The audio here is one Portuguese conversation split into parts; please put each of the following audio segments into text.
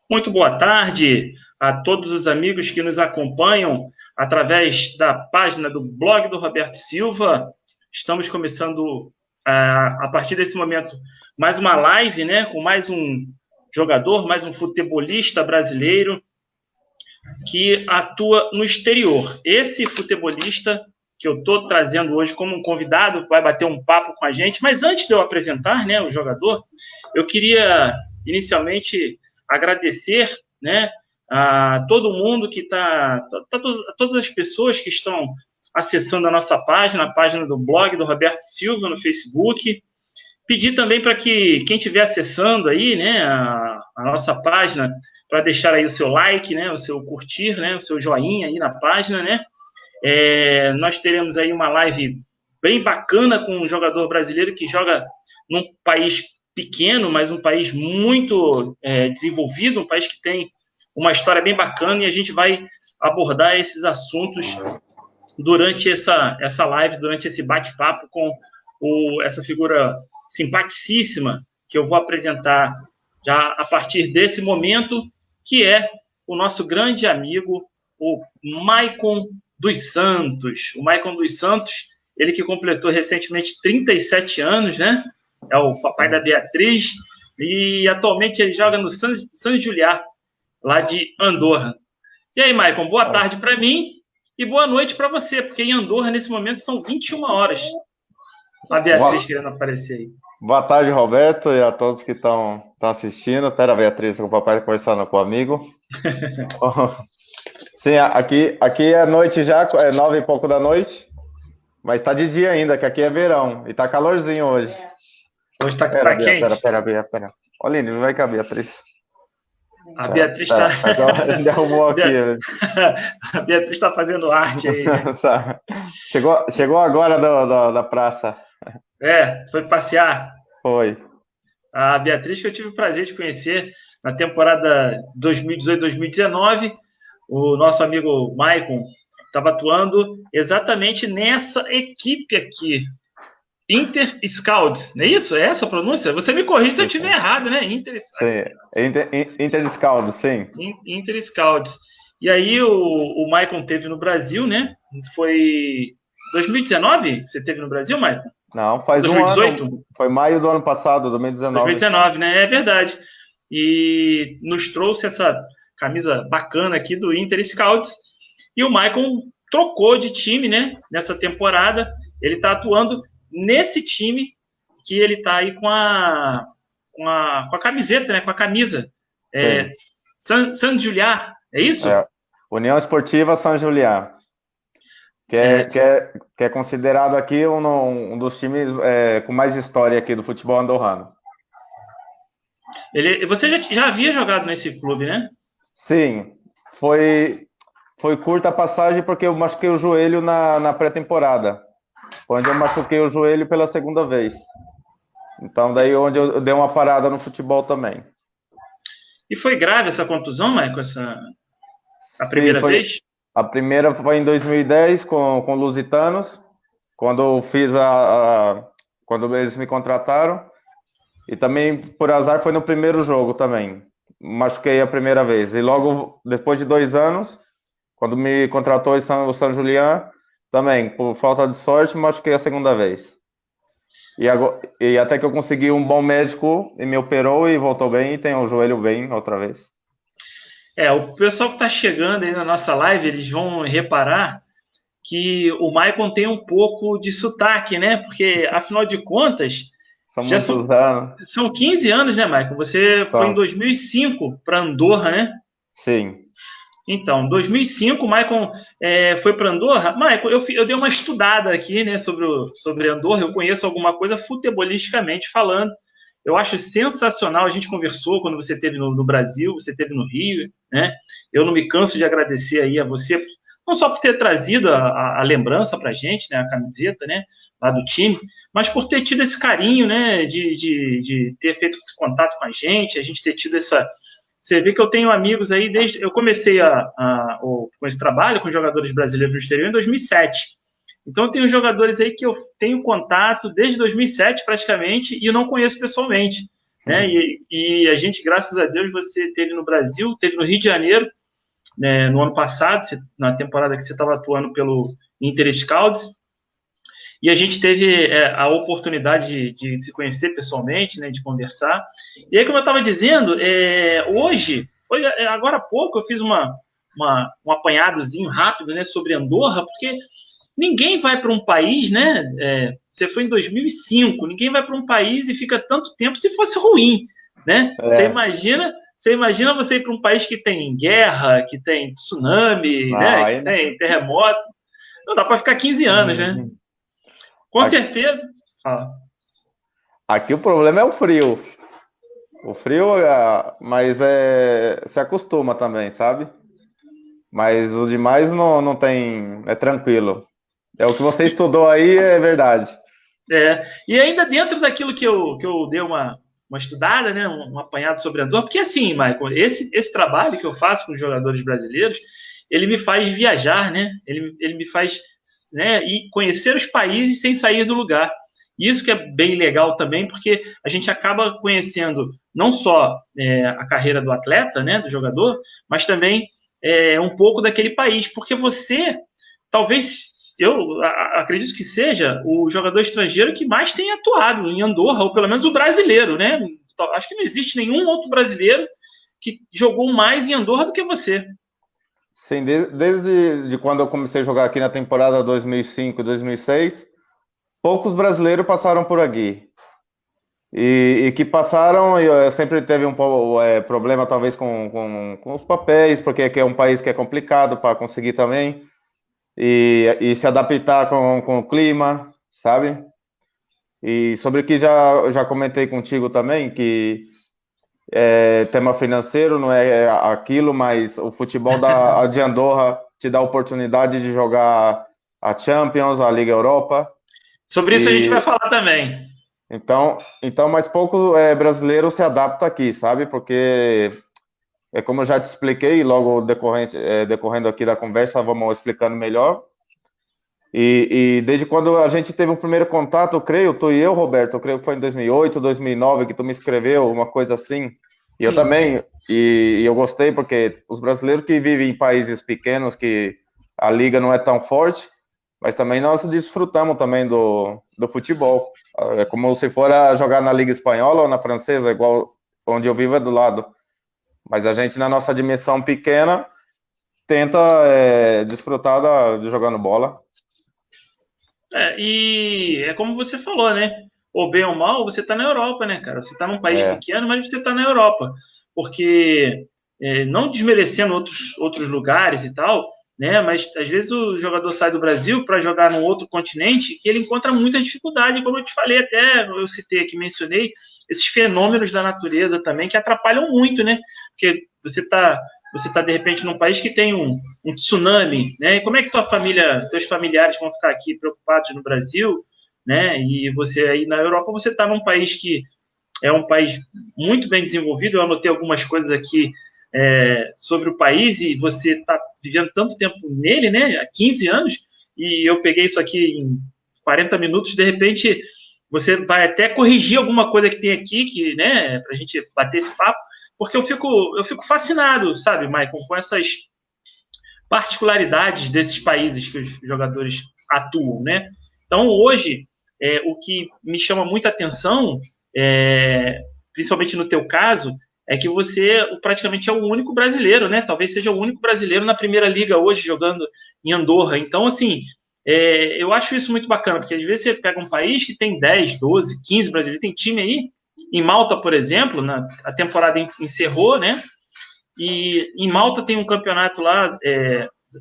Muito boa tarde a todos os amigos que nos acompanham através da página do blog do Roberto Silva. Estamos começando, a partir desse momento, mais uma live, né, com mais um jogador, mais um futebolista brasileiro que atua no exterior. Esse futebolista que eu estou trazendo hoje como um convidado, vai bater um papo com a gente, mas antes de eu apresentar, né, o jogador, eu queria inicialmente agradecer, né, a todo mundo que está, todas as pessoas que estão acessando a nossa página, a página do blog do Roberto Silva no Facebook. Pedir também para que quem estiver acessando aí, né, a nossa página, para deixar aí o seu like, né, o seu curtir, né, o seu joinha aí na página, né. Nós teremos aí uma live bem bacana com um jogador brasileiro que joga num país pequeno, mas um país muito desenvolvido, um país que tem uma história bem bacana, e a gente vai abordar esses assuntos durante essa live, durante esse bate-papo com essa figura simpaticíssima que eu vou apresentar já a partir desse momento, que é o nosso grande amigo, o Maicon dos Santos. O Maicon dos Santos, ele que completou recentemente 37 anos, né? É o papai da Beatriz, e atualmente ele joga no San Julià, lá de Andorra. E aí, Maicon, boa tarde para mim e boa noite para você, porque em Andorra, nesse momento, são 21 horas. A Beatriz querendo aparecer aí. Boa tarde, Roberto, e a todos que estão assistindo. Espera a Beatriz, com o papai conversando com o amigo. Sim, aqui é noite já, é 9 e pouco da noite, mas está de dia ainda, que aqui é verão, e está calorzinho hoje. Hoje está quente? Pera. Olha, não vai caber, Beatriz. A Beatriz está... Derrubou aqui. A Beatriz está fazendo arte aí, né? Chegou agora da praça. Foi passear? Foi. A Beatriz, que eu tive o prazer de conhecer na temporada 2018-2019, o nosso amigo Maicon estava atuando exatamente nessa equipe aqui, Inter Scouts, não é isso? É essa a pronúncia? Você me corrige se eu estiver errado, né? Inter Scouts, sim. Inter Scouts. E aí o Maicon teve no Brasil, né? Foi 2019? Você teve no Brasil, Maicon? Não, faz 2018? Um ano. Foi maio do ano passado, 2019. 2019, né? É verdade. E nos trouxe essa camisa bacana aqui do Inter Scouts. E o Maicon trocou de time, né? Nessa temporada. Ele está atuando nesse time que ele está aí com a camiseta, né? Com a camisa. San Julià, é isso? União Esportiva San Julià. Que é considerado aqui um dos times com mais história aqui do futebol andorrano. Você já havia jogado nesse clube, né? Sim. Foi curta a passagem porque eu machuquei o joelho na pré-temporada. Onde eu machuquei o joelho pela segunda vez. Então, daí onde eu dei uma parada no futebol também. E foi grave essa contusão, Maicon? A primeira vez? A primeira foi em 2010 com Lusitanos, quando eu fiz quando eles me contrataram. E também, por azar, foi no primeiro jogo também. Machuquei a primeira vez. E logo depois de 2 anos, quando me contratou o San Julián, também, por falta de sorte, machuquei a segunda vez. E até que eu consegui um bom médico e me operou e voltou bem e tem o joelho bem outra vez. O pessoal que está chegando aí na nossa live, eles vão reparar que o Maicon tem um pouco de sotaque, né? Porque, afinal de contas... São muitos anos. São 15 anos, né, Maicon? Você foi em 2005 para Andorra, né? Sim. Então, 2005, o Maicon foi para Andorra. Maicon, eu dei uma estudada aqui, né, sobre Andorra. Eu conheço alguma coisa futebolisticamente falando. Eu acho sensacional. A gente conversou quando você esteve no Brasil, você esteve no Rio, né? Eu não me canso de agradecer aí a você, não só por ter trazido a lembrança para a gente, né, a camiseta, né, lá do time, mas por ter tido esse carinho, né, de ter feito esse contato com a gente ter tido essa... Você vê que eu tenho amigos aí desde... Eu comecei com esse trabalho com jogadores brasileiros no exterior em 2007. Então, eu tenho jogadores aí que eu tenho contato desde 2007, praticamente, e eu não conheço pessoalmente. Né? E a gente, graças a Deus, você teve no Brasil, teve no Rio de Janeiro, né, no ano passado, na temporada que você estava atuando pelo Inter Scouts, e a gente teve a oportunidade de se conhecer pessoalmente, né, de conversar. E aí, como eu estava dizendo, hoje, agora há pouco, eu fiz um apanhadozinho rápido, né, sobre Andorra, porque ninguém vai para um país, né? Você foi em 2005, ninguém vai para um país e fica tanto tempo se fosse ruim, né? Você imagina você ir para um país que tem guerra, que tem tsunami, né? Que tem terremoto. Não dá para ficar 15 anos, né? Com certeza. Aqui o problema é o frio. O frio, mas se acostuma também, sabe? Mas os demais não tem, é tranquilo. É o que você estudou aí, é verdade. E ainda dentro daquilo que eu dei uma estudada, né, um apanhado sobre Andorra, porque assim, Michael, esse trabalho que eu faço com os jogadores brasileiros, ele me faz viajar, né? Ele me faz, né, ir conhecer os países sem sair do lugar. Isso que é bem legal também, porque a gente acaba conhecendo não só a carreira do atleta, né, do jogador, mas também um pouco daquele país, porque você, talvez, eu acredito que seja o jogador estrangeiro que mais tem atuado em Andorra, ou pelo menos o brasileiro, né? Acho que não existe nenhum outro brasileiro que jogou mais em Andorra do que você. Sim, desde quando eu comecei a jogar aqui na temporada 2005, 2006, poucos brasileiros passaram por aqui. E que passaram, sempre teve um problema talvez com os papéis, porque aqui é um país que é complicado para conseguir também, e se adaptar com o clima, sabe? E sobre o que já comentei contigo também, que tema financeiro não é aquilo, mas o futebol de Andorra te dá a oportunidade de jogar a Champions, a Liga Europa. Sobre isso a gente vai falar também. Então mais pouco brasileiro se adapta aqui, sabe? Porque, como eu já te expliquei, logo decorrendo aqui da conversa, vamos explicando melhor. E desde quando a gente teve o primeiro contato, eu creio, tu e eu, Roberto, eu creio que foi em 2008, 2009, que tu me escreveu, uma coisa assim. E eu também, e eu gostei, porque os brasileiros que vivem em países pequenos, que a liga não é tão forte, mas também nós desfrutamos também do futebol. É como se for jogar na Liga Espanhola ou na Francesa, igual onde eu vivo é do lado. Mas a gente, na nossa dimensão pequena, tenta desfrutar de jogando bola. E é como você falou, né? Ou bem ou mal, você está na Europa, né, cara? Você está num país pequeno, mas você está na Europa. Porque, não desmerecendo outros lugares e tal, né? Mas às vezes o jogador sai do Brasil para jogar num outro continente que ele encontra muita dificuldade, como eu te falei, até eu citei aqui, mencionei, esses fenômenos da natureza também que atrapalham muito, né? Porque você está de repente num país que tem um tsunami, né? E como é que teus familiares vão ficar aqui preocupados no Brasil, né? E você aí na Europa, você está num país que é um país muito bem desenvolvido. Eu anotei algumas coisas aqui sobre o país e você está vivendo tanto tempo nele, né? Há 15 anos, e eu peguei isso aqui em 40 minutos, de repente você vai até corrigir alguma coisa que tem aqui, que, né, para a gente bater esse papo, porque eu fico fascinado, sabe, Michael, com essas particularidades desses países que os jogadores atuam, né? Então, hoje, o que me chama muita atenção, principalmente no teu caso, é que você praticamente é o único brasileiro, né? Talvez seja o único brasileiro na Primeira Liga hoje jogando em Andorra. Então, assim, eu acho isso muito bacana, porque às vezes você pega um país que tem 10, 12, 15 brasileiros, tem time aí, em Malta, por exemplo, a temporada encerrou, né? E em Malta tem um campeonato lá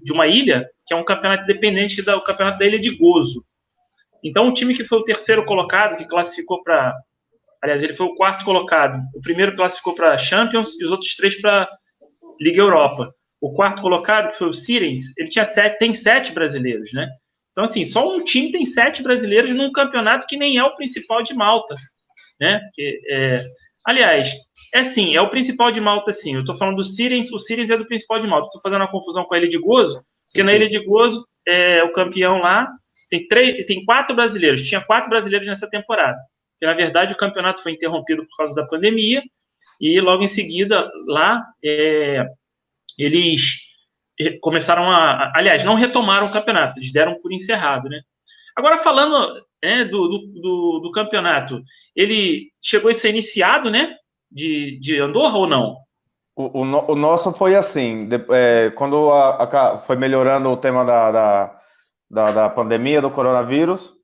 de uma ilha, que é um campeonato independente do campeonato da Ilha de Gozo. Então, o time que foi o terceiro colocado, que classificou para... Aliás, ele foi o quarto colocado. O primeiro classificou para Champions e os outros 3 para Liga Europa. O quarto colocado, que foi o Sirens, ele tem 7 brasileiros, né? Então, assim, só um time tem 7 brasileiros num campeonato que nem é o principal de Malta, né? Aliás, é o principal de Malta, sim. Eu estou falando do Sirens, o Sirens é do principal de Malta. Estou fazendo uma confusão com a Ilha de Gozo, porque na Ilha de Gozo, o campeão lá tem 4 brasileiros. Tinha 4 brasileiros nessa temporada. Porque, na verdade, o campeonato foi interrompido por causa da pandemia e logo em seguida lá eles começaram aliás, não retomaram o campeonato, eles deram por encerrado, né? Agora, falando do campeonato, ele chegou a ser iniciado, né? De Andorra ou não? O nosso foi assim, quando foi melhorando o tema da pandemia, do coronavírus,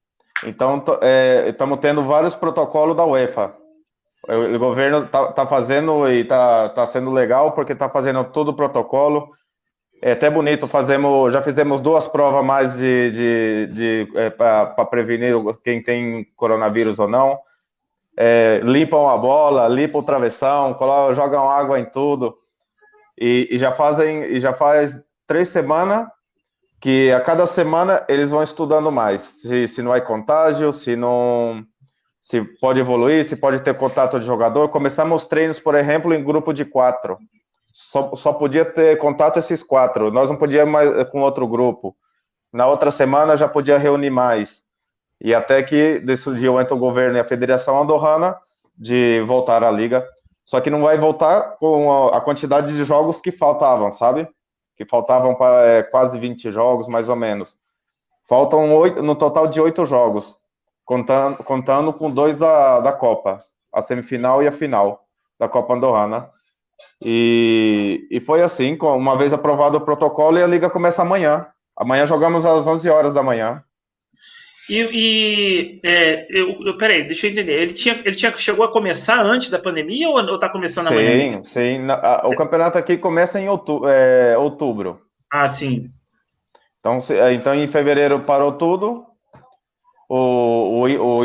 então estamos tendo vários protocolos da UEFA. O governo tá fazendo e tá sendo legal, porque tá fazendo todo o protocolo. É até bonito, já fizemos 2 provas mais para prevenir quem tem coronavírus ou não. Limpam a bola, limpam o travessão, jogam água em tudo. E já faz 3 semanas que a cada semana eles vão estudando mais. Se não é contágio, se pode evoluir, se pode ter contato de jogador. Começamos os treinos, por exemplo, em grupo de 4. Só podia ter contato esses 4. Nós não podíamos mais com outro grupo. Na outra semana já podia reunir mais. E até que decidiu entre o governo e a Federação Andorrana de voltar à liga. Só que não vai voltar com a quantidade de jogos que faltavam, sabe? Que faltavam para quase 20 jogos, mais ou menos. Faltam 8, no total de 8 jogos, contando com 2 da Copa, a semifinal e a final da Copa Andorrana. E foi assim, uma vez aprovado o protocolo, e a liga começa amanhã. Amanhã jogamos às 11 horas da manhã. Peraí, deixa eu entender. Ele chegou a começar antes da pandemia ou está começando amanhã? Sim. O campeonato aqui começa em outubro. Ah, sim. Então em fevereiro parou tudo.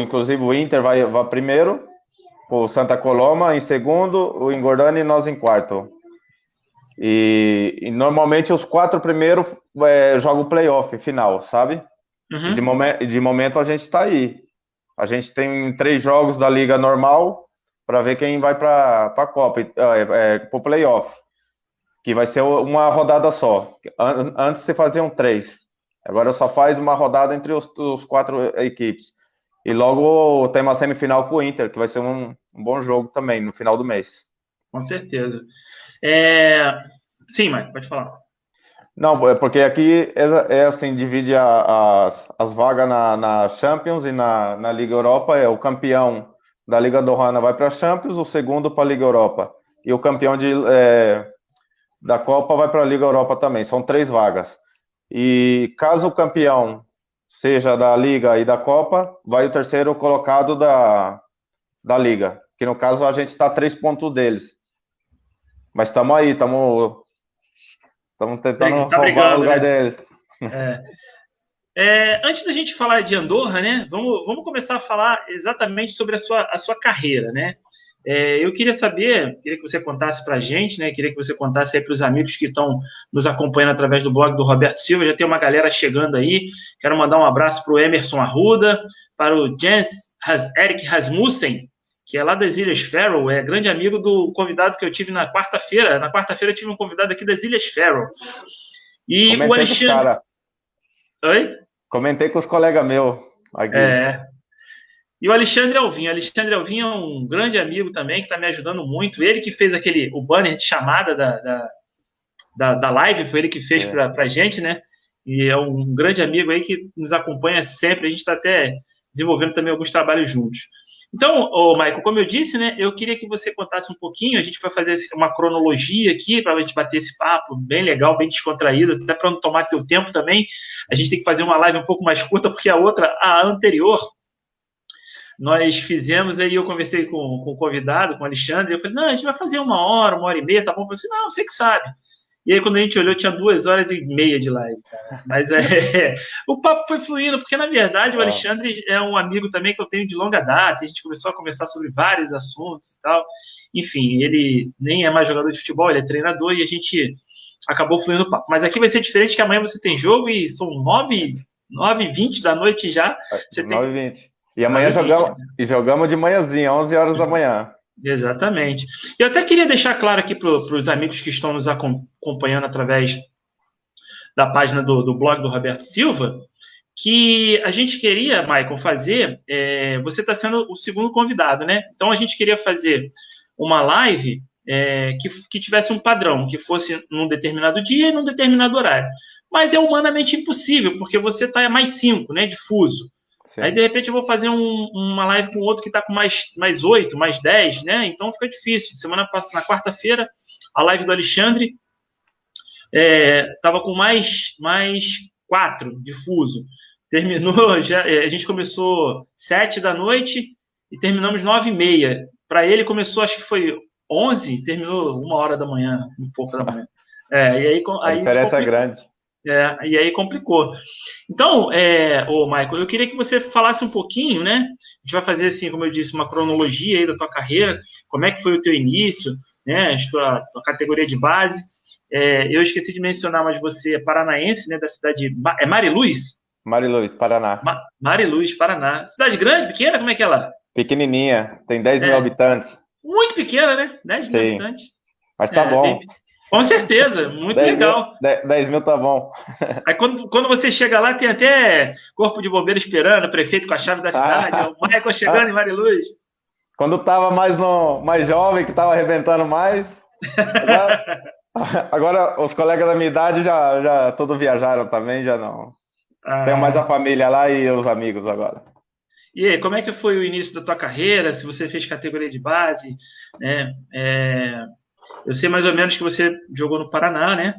Inclusive o Inter vai primeiro, o Santa Coloma em segundo, o Engordani e nós em quarto. E normalmente os 4 primeiros jogam o playoff final, sabe? Uhum. De momento a gente está aí. A gente tem 3 jogos da liga normal para ver quem vai para a Copa, para o playoff, que vai ser uma rodada só. Antes se faziam 3. Agora só faz uma rodada entre os 4 equipes. E logo tem uma semifinal com o Inter, que vai ser um bom jogo também no final do mês. Com certeza. Sim, Mike, pode falar. Não, porque aqui assim, divide as vagas na Champions e na Liga Europa. O campeão da Liga Andorrana vai para a Champions, o segundo para a Liga Europa. E o campeão da Copa vai para a Liga Europa também. São 3 vagas. E caso o campeão seja da Liga e da Copa, vai o terceiro colocado da Liga. Que no caso a gente está a 3 pontos deles. Mas estamos aí, estamos tentando roubar o lugar, né, deles. Antes da gente falar de Andorra, né? Vamos começar a falar exatamente sobre a sua carreira, né? Eu queria que você contasse para a gente, né? Queria que você contasse aí para os amigos que estão nos acompanhando através do blog do Roberto Silva. Já tem uma galera chegando aí. Quero mandar um abraço para o Emerson Arruda, para o Jens Erik Rasmussen, que é lá das Ilhas Faroe, é grande amigo do convidado que eu tive na quarta-feira. Na quarta-feira eu tive um convidado aqui das Ilhas Faroe. E comentei o Alexandre... Oi? Comentei com os colegas meus aqui. E o Alexandre Alvim. O Alexandre Alvim é um grande amigo também, que está me ajudando muito. Ele que fez o banner de chamada da live, foi ele que fez para a gente, né? E é um grande amigo aí que nos acompanha sempre. A gente está até desenvolvendo também alguns trabalhos juntos. Então, Michael, como eu disse, né, eu queria que você contasse um pouquinho. A gente vai fazer uma cronologia aqui para a gente bater esse papo bem legal, bem descontraído, até para não tomar teu tempo também. A gente tem que fazer uma live um pouco mais curta, porque a anterior, nós fizemos, aí eu conversei com o convidado, com o Alexandre, e eu falei, não, a gente vai fazer 1 hora, 1h30, tá bom? Eu falei assim, não, você que sabe. E aí, quando a gente olhou, tinha 2h30 de live, cara. Mas o papo foi fluindo, porque, na verdade, o Alexandre é um amigo também que eu tenho de longa data. A gente começou a conversar sobre vários assuntos e tal. Enfim, ele nem é mais jogador de futebol, ele é treinador, e a gente acabou fluindo o papo. Mas aqui vai ser diferente, que amanhã você tem jogo e são 9h20 da noite já. 9h20. E amanhã jogamos de manhãzinha, 11 horas da manhã. Exatamente. Eu até queria deixar claro aqui para os amigos que estão nos acompanhando através da página do blog do Roberto Silva, que a gente queria, Michael, fazer. Você está sendo o segundo convidado, né? Então a gente queria fazer uma live que tivesse um padrão, que fosse num determinado dia e num determinado horário. Mas é humanamente impossível, porque você está mais 5, né, de fuso. Sim. Aí, de repente, eu vou fazer uma live com outro que está com mais 8, mais 10, né? Então fica difícil. Semana passada, na quarta-feira, a live do Alexandre estava com mais 4 de fuso. Terminou, a gente começou 7 da noite e terminamos 9h30. Para ele começou, acho que foi 11, terminou 1h da manhã, um pouco da manhã. E aí, a diferença é grande. E aí complicou. Então, Michael, eu queria que você falasse um pouquinho, né? A gente vai fazer, assim, como eu disse, uma cronologia aí da tua carreira, como é que foi o teu início, né? A tua categoria de base. Eu esqueci de mencionar, mas você é paranaense, né? Da cidade de... É Mariluz? Mariluz, Paraná. Mariluz, Paraná. Cidade grande, pequena? Como é que é lá? Pequenininha, tem 10 mil habitantes. Muito pequena, né? 10 mil habitantes. Mas tá bom. Com certeza, muito legal. 10 mil tá bom. Aí quando você chega lá, tem até corpo de bombeiro esperando, prefeito com a chave da cidade, o Michael chegando em Mariluz. Quando tava mais jovem, que tava arrebentando mais. Agora os colegas da minha idade já todos viajaram também, já não. Tenho mais a família lá e os amigos agora. E aí, como é que foi o início da tua carreira? Se você fez categoria de base, né? Eu sei mais ou menos que você jogou no Paraná, né?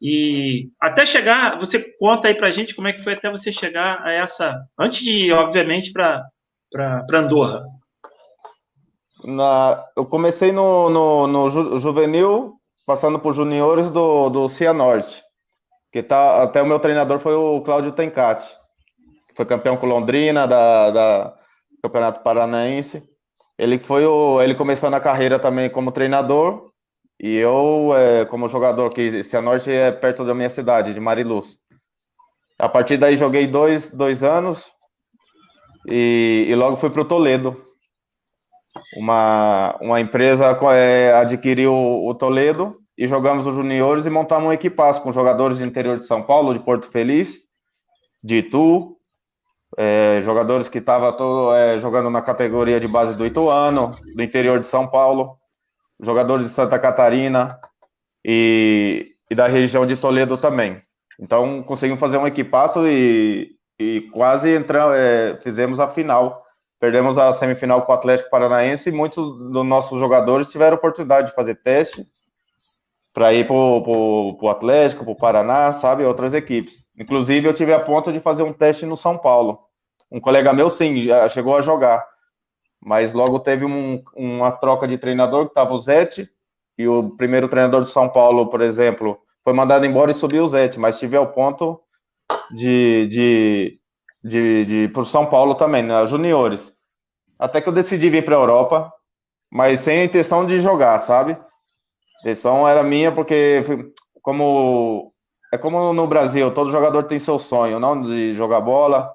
E até chegar, você conta aí pra gente como é que foi até você chegar a essa, antes de ir, obviamente, para Andorra. Eu comecei no juvenil, passando por juniores do Cianorte, que até o meu treinador foi o Cláudio Tencati, que foi campeão com Londrina da Campeonato Paranaense. Ele começou na carreira também como treinador, e eu como jogador, que Cianorte é perto da minha cidade, de Mariluz. A partir daí joguei dois anos e logo fui para o Toledo. Uma empresa adquiriu o Toledo e jogamos os juniores e montamos um equipaço com jogadores do interior de São Paulo, de Porto Feliz, de Itu, jogadores que estavam jogando na categoria de base do Ituano, do interior de São Paulo, jogadores de Santa Catarina e da região de Toledo também. Então conseguimos fazer um equipaço e quase fizemos a final. Perdemos a semifinal com o Atlético Paranaense e muitos dos nossos jogadores tiveram oportunidade de fazer teste para ir para o Atlético, para o Paraná, sabe, outras equipes. Inclusive, eu tive a ponto de fazer um teste no São Paulo. Um colega meu, sim, já chegou a jogar, mas logo teve uma troca de treinador, que estava o Zete, e o primeiro treinador de São Paulo, por exemplo, foi mandado embora e subiu o Zete, mas tive ao ponto de para o São Paulo também, né, juniores. Até que eu decidi vir para a Europa, mas sem a intenção de jogar, sabe? A intenção era minha porque, como no Brasil, todo jogador tem seu sonho, não de jogar bola.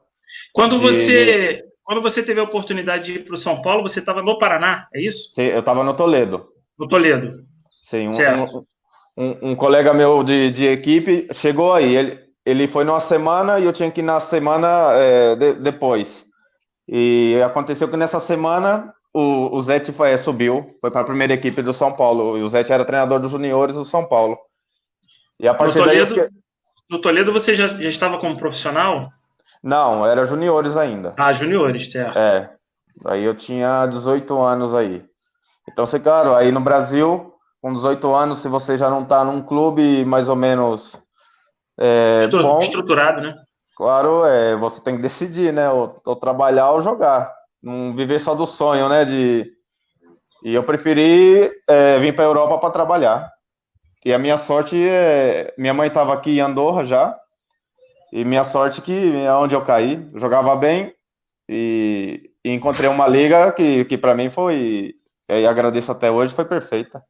Quando você teve a oportunidade de ir para o São Paulo, você estava no Paraná, é isso? Sim, eu estava no Toledo. No Toledo. Sim, um colega meu de equipe chegou aí, ele foi numa semana e eu tinha que ir na semana depois. E aconteceu que nessa semana o Zete subiu, foi para a primeira equipe do São Paulo. E o Zete era treinador dos juniores do São Paulo. E a partir daí no Toledo você já estava como profissional? Não, era juniores ainda. Ah, juniores, certo. Aí eu tinha 18 anos aí. Então, claro, aí no Brasil, com 18 anos, se você já não está num clube mais ou menos bom, estruturado, né? Claro, você tem que decidir, né? Ou trabalhar ou jogar. Não viver só do sonho, né? E eu preferi vir para a Europa para trabalhar. E a minha sorte minha mãe estava aqui em Andorra já. E minha sorte que é onde eu caí. Jogava bem e encontrei uma liga que para mim foi, e agradeço até hoje, foi perfeita.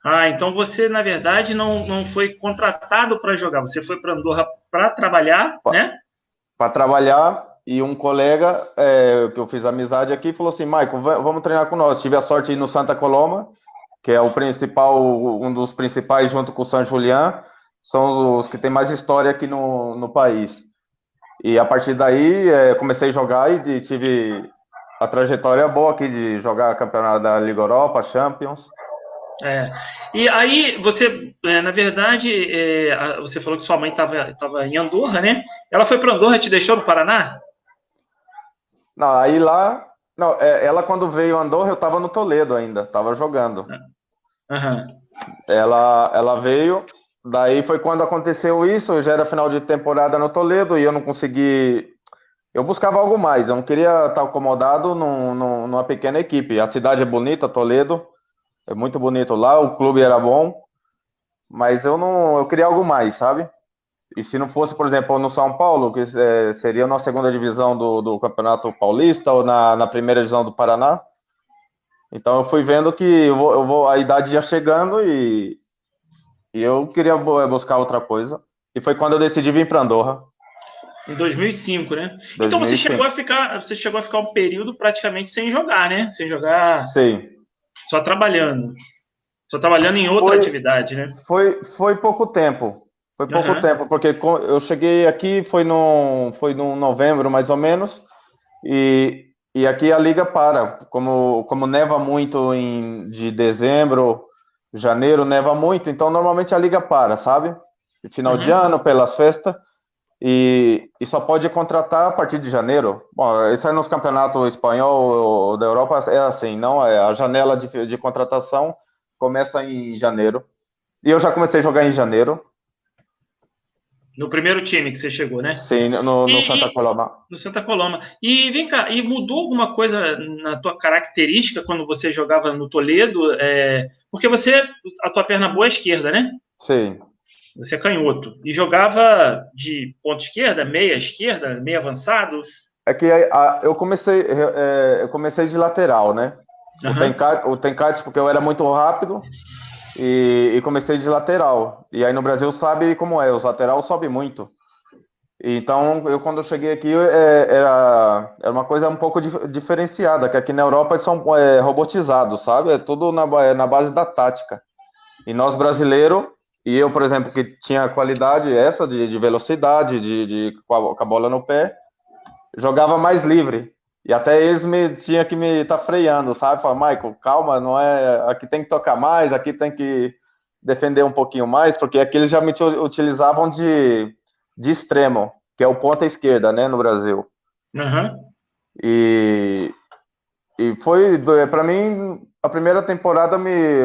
Ah, então você, na verdade, não foi contratado para jogar, você foi para Andorra para trabalhar, né? Para trabalhar, e um colega que eu fiz amizade aqui falou assim: Michael, vamos treinar com nós. Tive a sorte de ir no Santa Coloma, que é um dos principais, junto com o San Julián, são os que tem mais história aqui no país. E a partir daí, comecei a jogar e tive a trajetória boa aqui de jogar campeonato da Liga Europa, Champions. É. E aí, você, na verdade, você falou que sua mãe estava em Andorra, né? Ela foi para Andorra e te deixou no Paraná? Não, aí lá. Não, ela quando veio a Andorra, eu estava no Toledo ainda, estava jogando. Aham. Ela veio, daí foi quando aconteceu isso, já era final de temporada no Toledo e eu não consegui. Eu buscava algo mais, eu não queria estar acomodado numa pequena equipe. A cidade é bonita, Toledo, é muito bonito lá, o clube era bom, mas eu queria algo mais, sabe? E se não fosse, por exemplo, no São Paulo, que seria na segunda divisão do Campeonato Paulista ou na primeira divisão do Paraná. Então eu fui vendo que a idade ia chegando e eu queria buscar outra coisa. E foi quando eu decidi vir para Andorra, Em 2005, né? Então você 2005. chegou a ficar um período praticamente sem jogar, né? Sem jogar, Sim. só trabalhando. Só trabalhando em outra Foi, atividade, né? foi pouco tempo. Foi pouco Aham. tempo, porque eu cheguei aqui, foi no novembro, mais ou menos, e aqui a liga para. Como neva muito de dezembro, janeiro, neva muito, então normalmente a liga para, sabe? Final de Uhum. ano, pelas festas, e só pode contratar a partir de janeiro. Bom, isso aí nos campeonatos espanhol ou da Europa é assim, não? A janela de contratação começa em janeiro. E eu já comecei a jogar em janeiro, No primeiro time que você chegou, né? sim, no Santa E Coloma. no Santa Coloma. E vem cá, e mudou alguma coisa na tua característica quando você jogava no Toledo? Porque a tua perna boa é esquerda, né? Sim. Você é canhoto. E jogava de ponta esquerda, meio avançado? É que eu comecei de lateral, né? Aham. O Tencate, porque eu era muito rápido e comecei de lateral. E aí no Brasil sabe como é, os laterais sobem muito. Então, quando eu cheguei aqui, era uma coisa um pouco diferenciada, que aqui na Europa eles são robotizados, sabe? É tudo na base da tática. E nós brasileiros, e eu, por exemplo, que tinha qualidade essa de velocidade, com a bola no pé, jogava mais livre. E até eles tinha que me estar freando, sabe? Falar, Michael, calma, não é. Aqui tem que tocar mais, aqui tem que defender um pouquinho mais, porque aqui eles já me utilizavam de extremo, que é o ponta esquerda, né, no Brasil. Aham. E, e para mim, a primeira temporada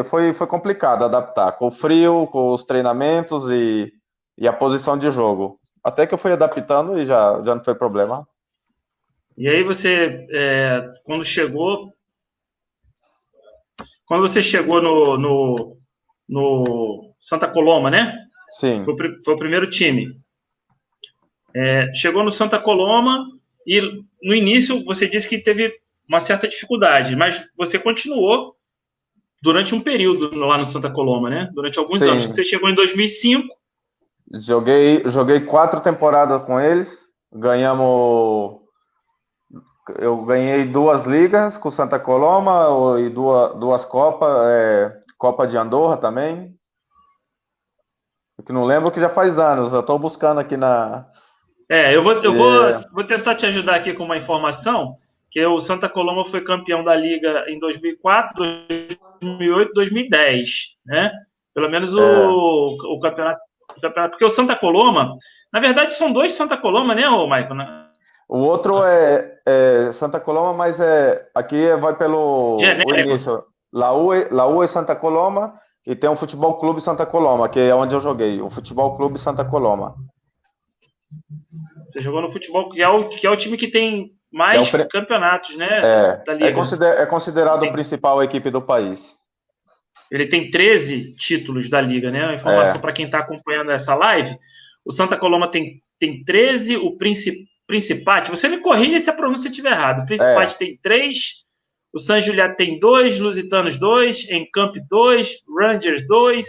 foi complicado adaptar, com o frio, com os treinamentos e a posição de jogo. Até que eu fui adaptando e já não foi problema. E aí quando você chegou no Santa Coloma, né? Sim, Foi o primeiro time. Chegou no Santa Coloma e no início você disse que teve uma certa dificuldade, mas você continuou durante um período lá no Santa Coloma, né? Durante alguns anos. sim. Você chegou em 2005. Joguei 4 temporadas com eles. Eu ganhei 2 ligas com Santa Coloma e duas Copas, Copa de Andorra também. Que não lembro que já faz anos. Eu estou buscando aqui na. Eu vou tentar te ajudar aqui com uma informação, que o Santa Coloma foi campeão da Liga em 2004, 2008, 2010, né? Pelo menos É, o campeonato, porque o Santa Coloma, na verdade, são dois Santa Coloma, né, Michael? o outro é Santa Coloma, mas aqui vai pelo o Genérico. início. Laú é Santa Coloma e tem o Futebol Clube Santa Coloma, que é onde eu joguei. O Futebol Clube Santa Coloma. Você jogou no futebol, que é o time que tem É, o, mais pre- campeonatos, né, é, da é, Liga. consider- é considerado a Tem principal equipe do país. Ele tem 13 títulos da Liga, né? A informação É, para quem está acompanhando essa live. O Santa Coloma tem 13, o Principate, você me corrige se a pronúncia estiver errada. O Principate é, tem 3, o San Julián tem 2, Lusitanos 2, Encamp 2, Rangers 2,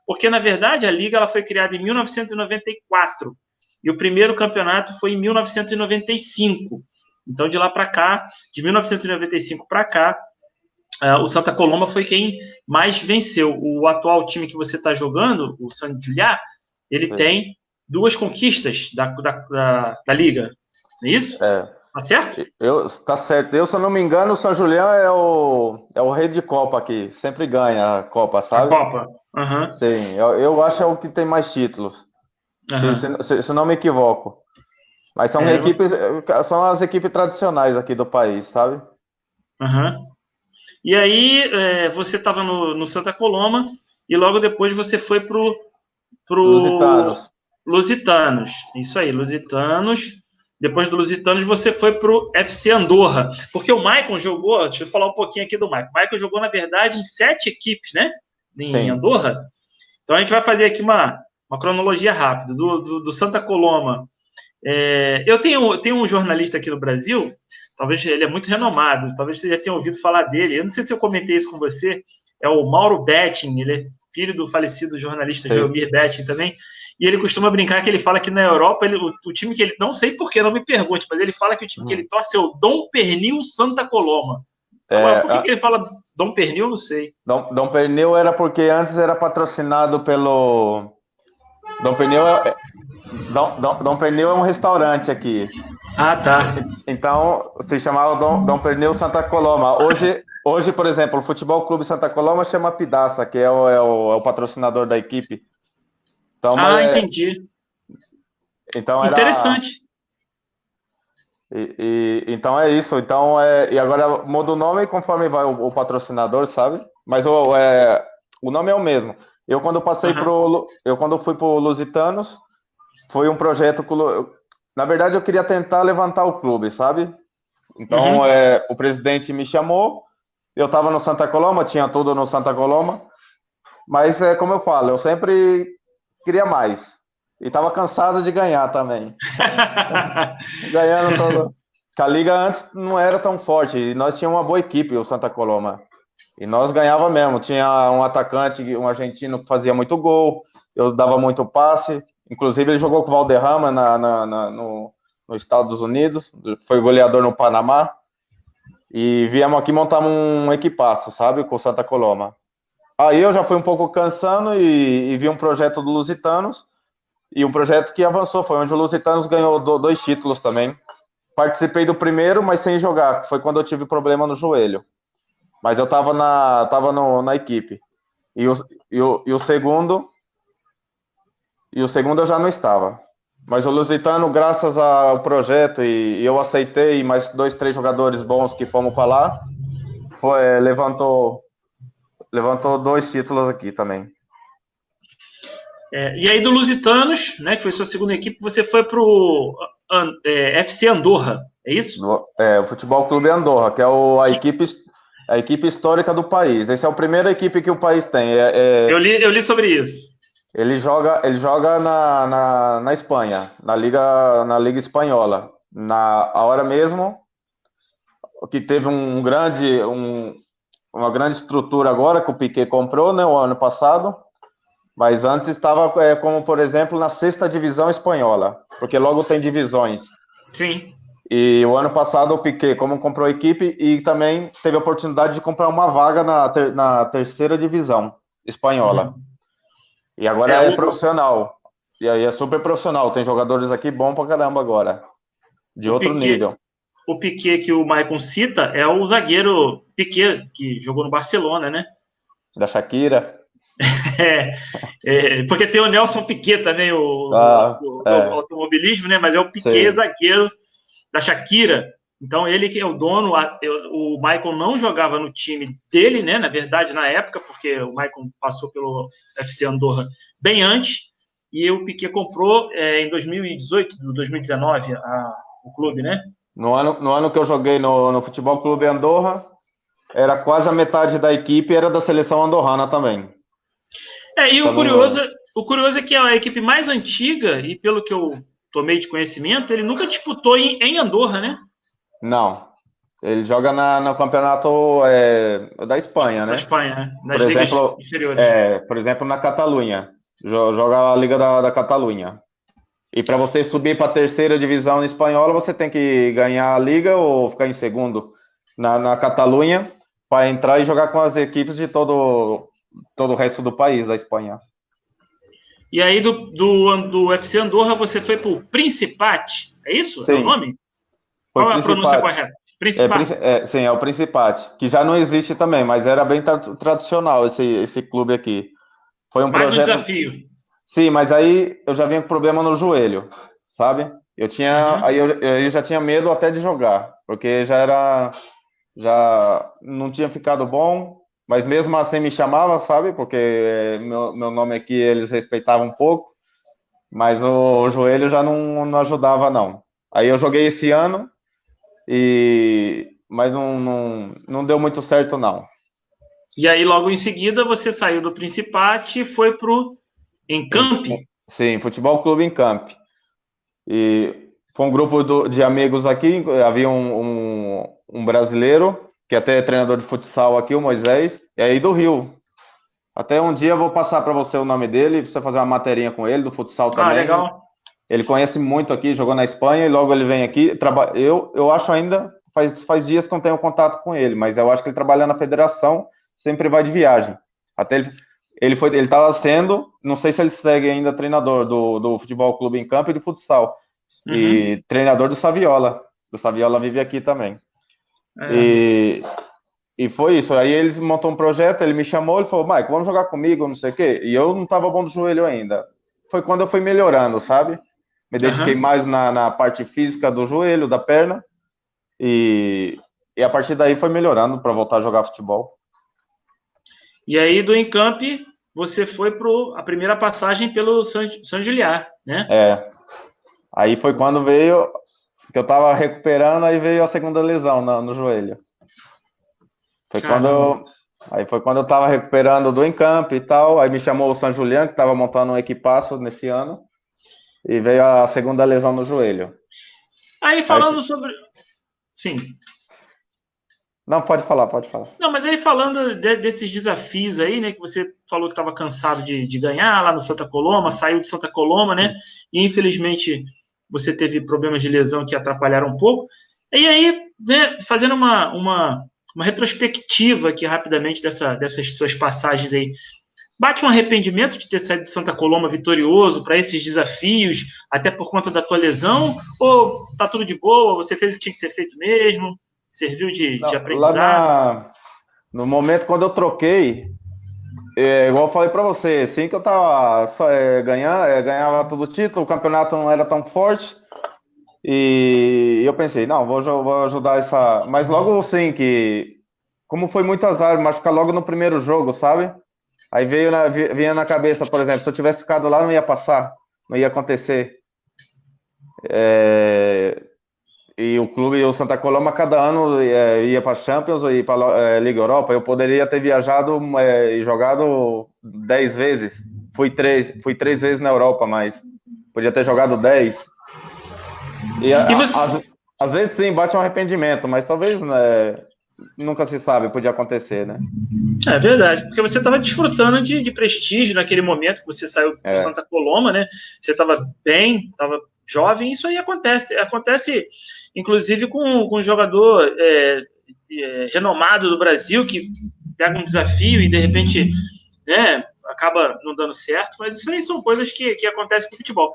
porque na verdade a Liga ela foi criada em 1994 e o primeiro campeonato foi em 1995. Então de lá para cá, de 1995 para cá, o Santa Coloma foi quem mais venceu. O atual time que você está jogando, o San Julián, ele sim. tem 2 conquistas da Liga, não é isso? Tá certo? Tá certo. Eu, se eu não me engano, o São Julião é o rei de Copa aqui. Sempre ganha a Copa, A sabe? Copa. Aham. Sim, eu acho que é o que tem mais títulos. Aham. Se não me equivoco. Mas são É, equipes, são as equipes tradicionais aqui do país, sabe? aham. E aí, você estava no Santa Coloma e logo depois você foi pro Lusitanos. Lusitanos. Isso aí, Lusitanos. Depois do Lusitanos, você foi pro FC Andorra. Porque o Maicon jogou, deixa eu falar um pouquinho aqui do Maicon. O Maicon jogou, na verdade, em 7 equipes, né? Em Sim. Andorra. Então a gente vai fazer aqui uma cronologia rápida. Do Santa Coloma. Eu tenho um jornalista aqui no Brasil, talvez ele é muito renomado, talvez você já tenha ouvido falar dele. Eu não sei se eu comentei isso com você, é o Mauro Betting, ele é filho do falecido jornalista Sim. Geomir Betting também, e ele costuma brincar que ele fala que na Europa, o time que ele, não sei porquê, não me pergunte, mas ele fala que o time que ele torce é o Dom Pernil Santa Coloma. Agora, por que ele fala Dom Pernil, não sei. Dom Pernil era porque antes era patrocinado pelo... Dom Pernil é um restaurante aqui. Ah, tá. Então, se chamava Dom Pernil Santa Coloma. Hoje, por exemplo, o Futebol Clube Santa Coloma chama Pidaça, que é o patrocinador da equipe. Então, Entendi. então era... Interessante. Então é isso. Então, e agora muda o nome conforme vai o patrocinador, sabe? Mas o nome é o mesmo. Eu quando fui pro Lusitanos, foi um projeto na verdade eu queria tentar levantar o clube, sabe? Então Uhum. o presidente me chamou, eu estava no Santa Coloma, tinha tudo no Santa Coloma, mas como eu falo, eu sempre queria mais. E estava cansado de ganhar também. Ganhando todo. Que a liga antes não era tão forte. E nós tínhamos uma boa equipe, o Santa Coloma. E nós ganhava mesmo. Tinha um atacante, um argentino que fazia muito gol. Eu dava muito passe. Inclusive, ele jogou com o Valderrama nos Estados Unidos. Foi goleador no Panamá. E viemos aqui montar um equipaço, sabe? Com o Santa Coloma. Aí eu já fui um pouco cansando e vi um projeto do Lusitanos. E um projeto que avançou. Foi onde o Lusitanos ganhou 2 títulos também. Participei do primeiro, mas sem jogar. Foi quando eu tive problema no joelho. Mas eu tava na equipe. E o segundo eu já não estava. Mas o Lusitano, graças ao projeto, e eu aceitei, mais 2, 3 jogadores bons que fomos para lá, levantou 2 títulos aqui também. E aí do Lusitanos, né, que foi sua segunda equipe, você foi pro FC Andorra, é isso? O Futebol Clube Andorra, que é a equipe histórica do país. Essa é a primeira equipe que o país tem. Eu li sobre isso. Ele joga na Espanha, na Liga Espanhola. A hora mesmo que teve uma grande estrutura agora que o Piquet comprou, né, o ano passado. Mas antes estava como, por exemplo, na 6ª divisão espanhola, porque logo tem divisões. Sim. E o ano passado o Piquet, como comprou a equipe, e também teve a oportunidade de comprar uma vaga na 3ª divisão espanhola. Uhum. E agora é profissional. E aí é super profissional. Tem jogadores aqui bom pra caramba agora. De outro nível. O Piquet que o Maicon cita é o zagueiro Piquet, que jogou no Barcelona, né? Da Shakira. Porque tem o Nelson Piquet também, do automobilismo, né? Mas é o Piquet, zagueiro da Shakira. Então, ele que é o dono. O Maicon não jogava no time dele, né? Na verdade, na época, porque o Maicon passou pelo FC Andorra bem antes. E o Piquet comprou em 2018, 2019, o clube, né? No ano que eu joguei no Futebol Clube Andorra, era quase a metade da equipe era da seleção andorrana também. E o curioso é que a equipe mais antiga, e pelo que eu tomei de conhecimento, ele nunca disputou em Andorra, né? Não. Ele joga no campeonato da Espanha, né? Da Espanha, né? Nas ligas inferiores. Por exemplo, na Catalunha. Joga a Liga da Catalunha. E para você subir para a 3ª divisão espanhola, você tem que ganhar a Liga ou ficar em segundo na Catalunha para entrar e jogar com as equipes de todo o resto do país, da Espanha. E aí do FC Andorra você foi para o Principat, é isso? Sim. É o nome? Foi Qual é a pronúncia Principat. correta? Principat. Sim, é o Principat, que já não existe também, mas era bem tradicional esse clube aqui. Foi um Mais um projeto. desafio. Sim, mas aí eu já vinha com problema no joelho, sabe? Eu tinha, aí eu já tinha medo até de jogar, porque já não tinha ficado bom, mas mesmo assim me chamava, sabe? Porque meu nome aqui eles respeitavam um pouco, mas o joelho já não ajudava, não. Aí eu joguei esse ano, mas não deu muito certo, não. E aí, logo em seguida, você saiu do Principat e foi para o Encamp? Sim, Futebol Clube Encamp. E foi um grupo de amigos aqui, havia um brasileiro, que até é treinador de futsal aqui, o Moisés, e aí do Rio. Até um dia eu vou passar para você o nome dele, pra você fazer uma materinha com ele, do futsal Ah, também. legal. Ele conhece muito aqui, jogou na Espanha, e logo ele vem aqui. Eu acho ainda, faz dias que eu não tenho contato com ele, mas eu acho que ele trabalha na federação, sempre vai de viagem. Até ele estava sendo, não sei se ele segue ainda treinador do Futebol Clube em Campo e de futsal. E treinador do Saviola. Do Saviola vive aqui também. E foi isso. Aí eles montou um projeto, ele me chamou, ele falou, Mike, vamos jogar comigo, não sei o quê. E eu não estava bom do joelho ainda. Foi quando eu fui melhorando, sabe? Me dediquei mais na parte física do joelho, da perna. E a partir daí foi melhorando para voltar a jogar futebol. E aí do Encamp, você foi para a primeira passagem pelo San Giliar, né? Aí foi quando veio, que eu estava recuperando, aí veio a segunda lesão no joelho. Aí foi quando eu estava recuperando do Encamp e tal, aí me chamou o San Julián, que estava montando um equipaço nesse ano, e veio a segunda lesão no joelho. Aí falando sobre... Sim. Não, pode falar, pode falar. Não, mas aí falando desses desafios aí, né, que você falou que estava cansado de ganhar lá no Santa Coloma, saiu de Santa Coloma, né, e infelizmente você teve problemas de lesão que atrapalharam um pouco. E aí, né, fazendo uma retrospectiva aqui rapidamente dessas suas passagens aí, bate um arrependimento de ter saído de Santa Coloma vitorioso para esses desafios, até por conta da tua lesão? Ou tá tudo de boa, você fez o que tinha que ser feito mesmo? Serviu de aprendizado? No momento quando eu troquei, igual eu falei para você, assim que eu tava ganhava todo o título, o campeonato não era tão forte, e eu pensei, não, vou ajudar essa... Mas logo assim que, como foi muito azar, machucar logo no primeiro jogo, sabe? Aí vinha na cabeça, por exemplo, se eu tivesse ficado lá, não ia passar, não ia acontecer. E o clube, o Santa Coloma, cada ano ia para Champions e para Liga Europa. Eu poderia ter viajado e jogado 10 vezes. Fui três vezes na Europa, mas podia ter jogado 10. E às vezes sim, bate um arrependimento, mas talvez, né, nunca se sabe, podia acontecer, né? É verdade, porque você estava desfrutando de prestígio naquele momento que você saiu do Santa Coloma, né? Você estava bem, estava jovem, isso aí acontece inclusive com um jogador renomado do Brasil que pega um desafio e de repente, né, acaba não dando certo, mas isso aí são coisas que acontecem com o futebol.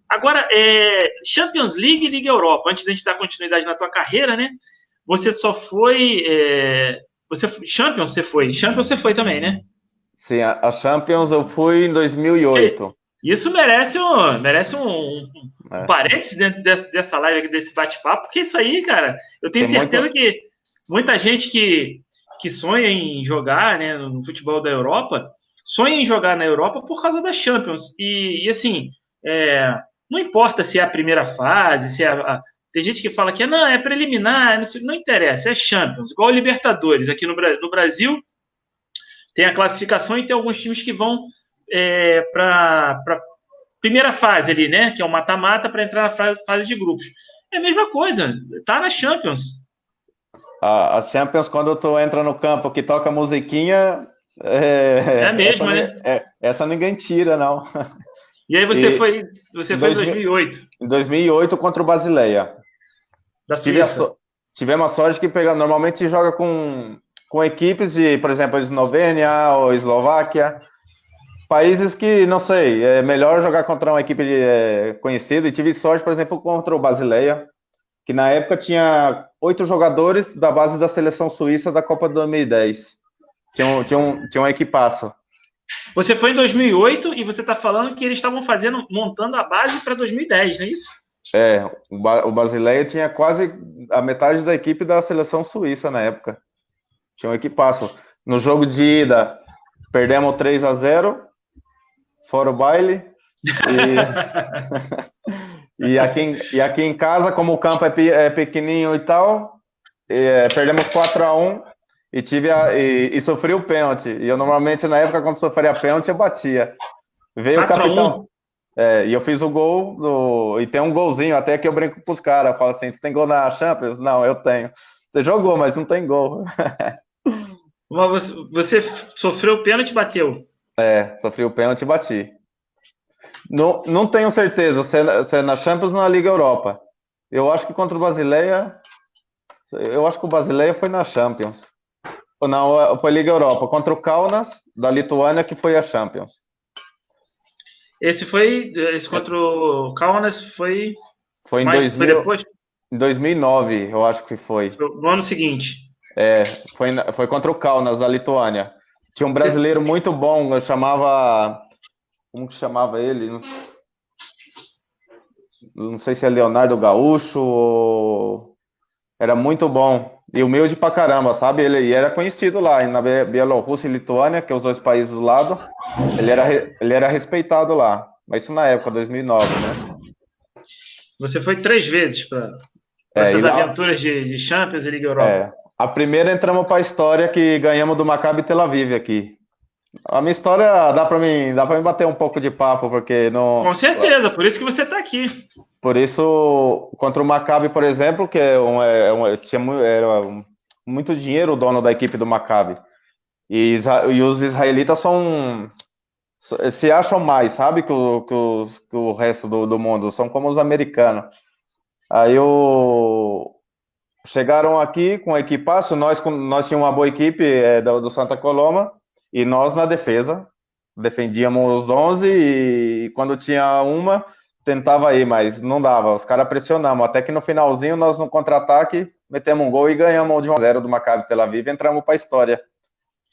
Agora, Champions League e Liga Europa, antes da gente dar continuidade na tua carreira, né? Você só foi... Champions você foi também, né? Sim, a Champions eu fui em 2008. Isso merece um parênteses dentro dessa live aqui, desse bate-papo, porque isso aí, cara, eu tenho certeza que muita gente que sonha em jogar, né, no futebol da Europa, sonha em jogar na Europa por causa da Champions. E assim, não importa se é a primeira fase, se é tem gente que fala que não, é preliminar, não interessa, é Champions, igual Libertadores. Aqui no Brasil tem a classificação e tem alguns times que vão para primeira fase ali, né? Que é o mata-mata para entrar na fase de grupos. É a mesma coisa, tá na Champions. A Champions, quando tu entra no campo que toca musiquinha, é a mesma, né? Essa ninguém tira, não. E aí você foi em 2008. Em 2008 contra o Basileia. Da Suíça. Tivemos a sorte que normalmente joga com equipes de, por exemplo, Eslovênia ou Eslováquia. países que, não sei, é melhor jogar contra uma equipe conhecida. E tive sorte, por exemplo, contra o Basileia, que na época tinha 8 jogadores da base da seleção suíça da Copa de 2010. Tinha um equipaço. Você foi em 2008 e você está falando que eles estavam montando a base para 2010, não é isso? O Basileia tinha quase a metade da equipe da seleção suíça na época. Tinha um equipaço. No jogo de ida, perdemos 3-0, fora o baile. E aqui em casa, como o campo é pequenininho e tal, perdemos 4-1 e sofri o pênalti. E eu normalmente, na época, quando sofria pênalti, eu batia. Veio o capitão. E eu fiz o gol, e tem um golzinho, até que eu brinco pros caras. Falo assim, você tem gol na Champions? Não, eu tenho. Você jogou, mas não tem gol. Mas você sofreu o pênalti e bateu? Sofri o pênalti e bati. Não tenho certeza se é na Champions ou na Liga Europa. Eu acho que contra o Basileia... Eu acho que o Basileia foi na Champions. Ou não, foi Liga Europa. Contra o Kaunas, da Lituânia, que foi a Champions. Esse contra o Kaunas foi... Foi foi depois? Em 2009, eu acho que foi. No ano seguinte. Foi contra o Kaunas, da Lituânia. Tinha um brasileiro muito bom, eu chamava... Como que chamava ele? Não sei se é Leonardo Gaúcho ou... Era muito bom. E humilde pra caramba, sabe? Ele era conhecido lá, na Bielorrússia e Lituânia, que é os 2 países do lado. Ele era respeitado lá. Mas isso na época, 2009, né? Você foi 3 vezes para essas aventuras de Champions e Liga Europa. A primeira entramos para a história que ganhamos do Maccabi Tel Aviv aqui. A minha história dá para mim bater um pouco de papo, porque não... Com certeza, por isso que você está aqui. Por isso, contra o Maccabi, por exemplo, que era muito dinheiro o dono da equipe do Maccabi. E os israelitas se acham mais, sabe, que o resto do mundo. São como os americanos. Aí chegaram aqui com a equipaço, nós tínhamos uma boa equipe do Santa Coloma, e nós na defesa, defendíamos 11 e quando tinha uma, tentava ir, mas não dava, os caras pressionamos, até que no finalzinho nós no contra-ataque metemos um gol e ganhamos de 1-0 do Maccabi Tel Aviv e entramos para a história.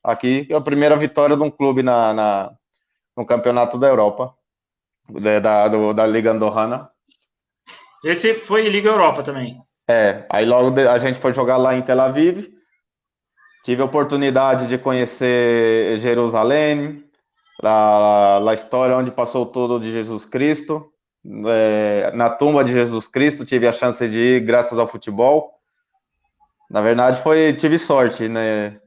Aqui é a primeira vitória de um clube no campeonato da Europa, da Liga Andorrana. Esse foi Liga Europa também. Aí logo a gente foi jogar lá em Tel Aviv. Tive a oportunidade de conhecer Jerusalém, a história onde passou tudo de Jesus Cristo. Na tumba de Jesus Cristo tive a chance de ir graças ao futebol. Na verdade, tive sorte, né?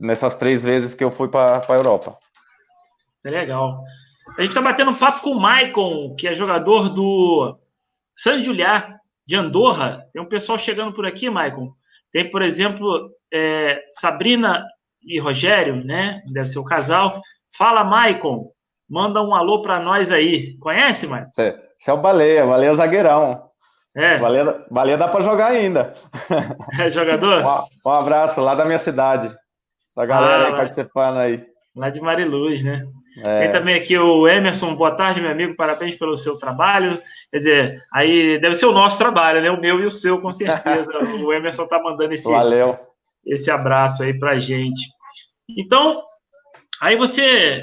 Nessas 3 vezes que eu fui para a Europa. É legal. A gente está batendo um papo com o Maicon, que é jogador do San Julià, de Andorra. Tem um pessoal chegando por aqui, Maicon. Tem, por exemplo, Sabrina e Rogério, né? Deve ser o casal. Fala, Maicon. Manda um alô para nós aí. Conhece, Maicon? Você é o Baleia é o zagueirão. Baleia dá para jogar ainda. É jogador? Um abraço lá da minha cidade. Da galera aí participando aí. Lá de Mariluz, né? Tem também aqui o Emerson. Boa tarde, meu amigo. Parabéns pelo seu trabalho. Quer dizer, aí deve ser o nosso trabalho, né? O meu e o seu, com certeza. O Emerson tá mandando esse abraço aí pra gente. Então, aí você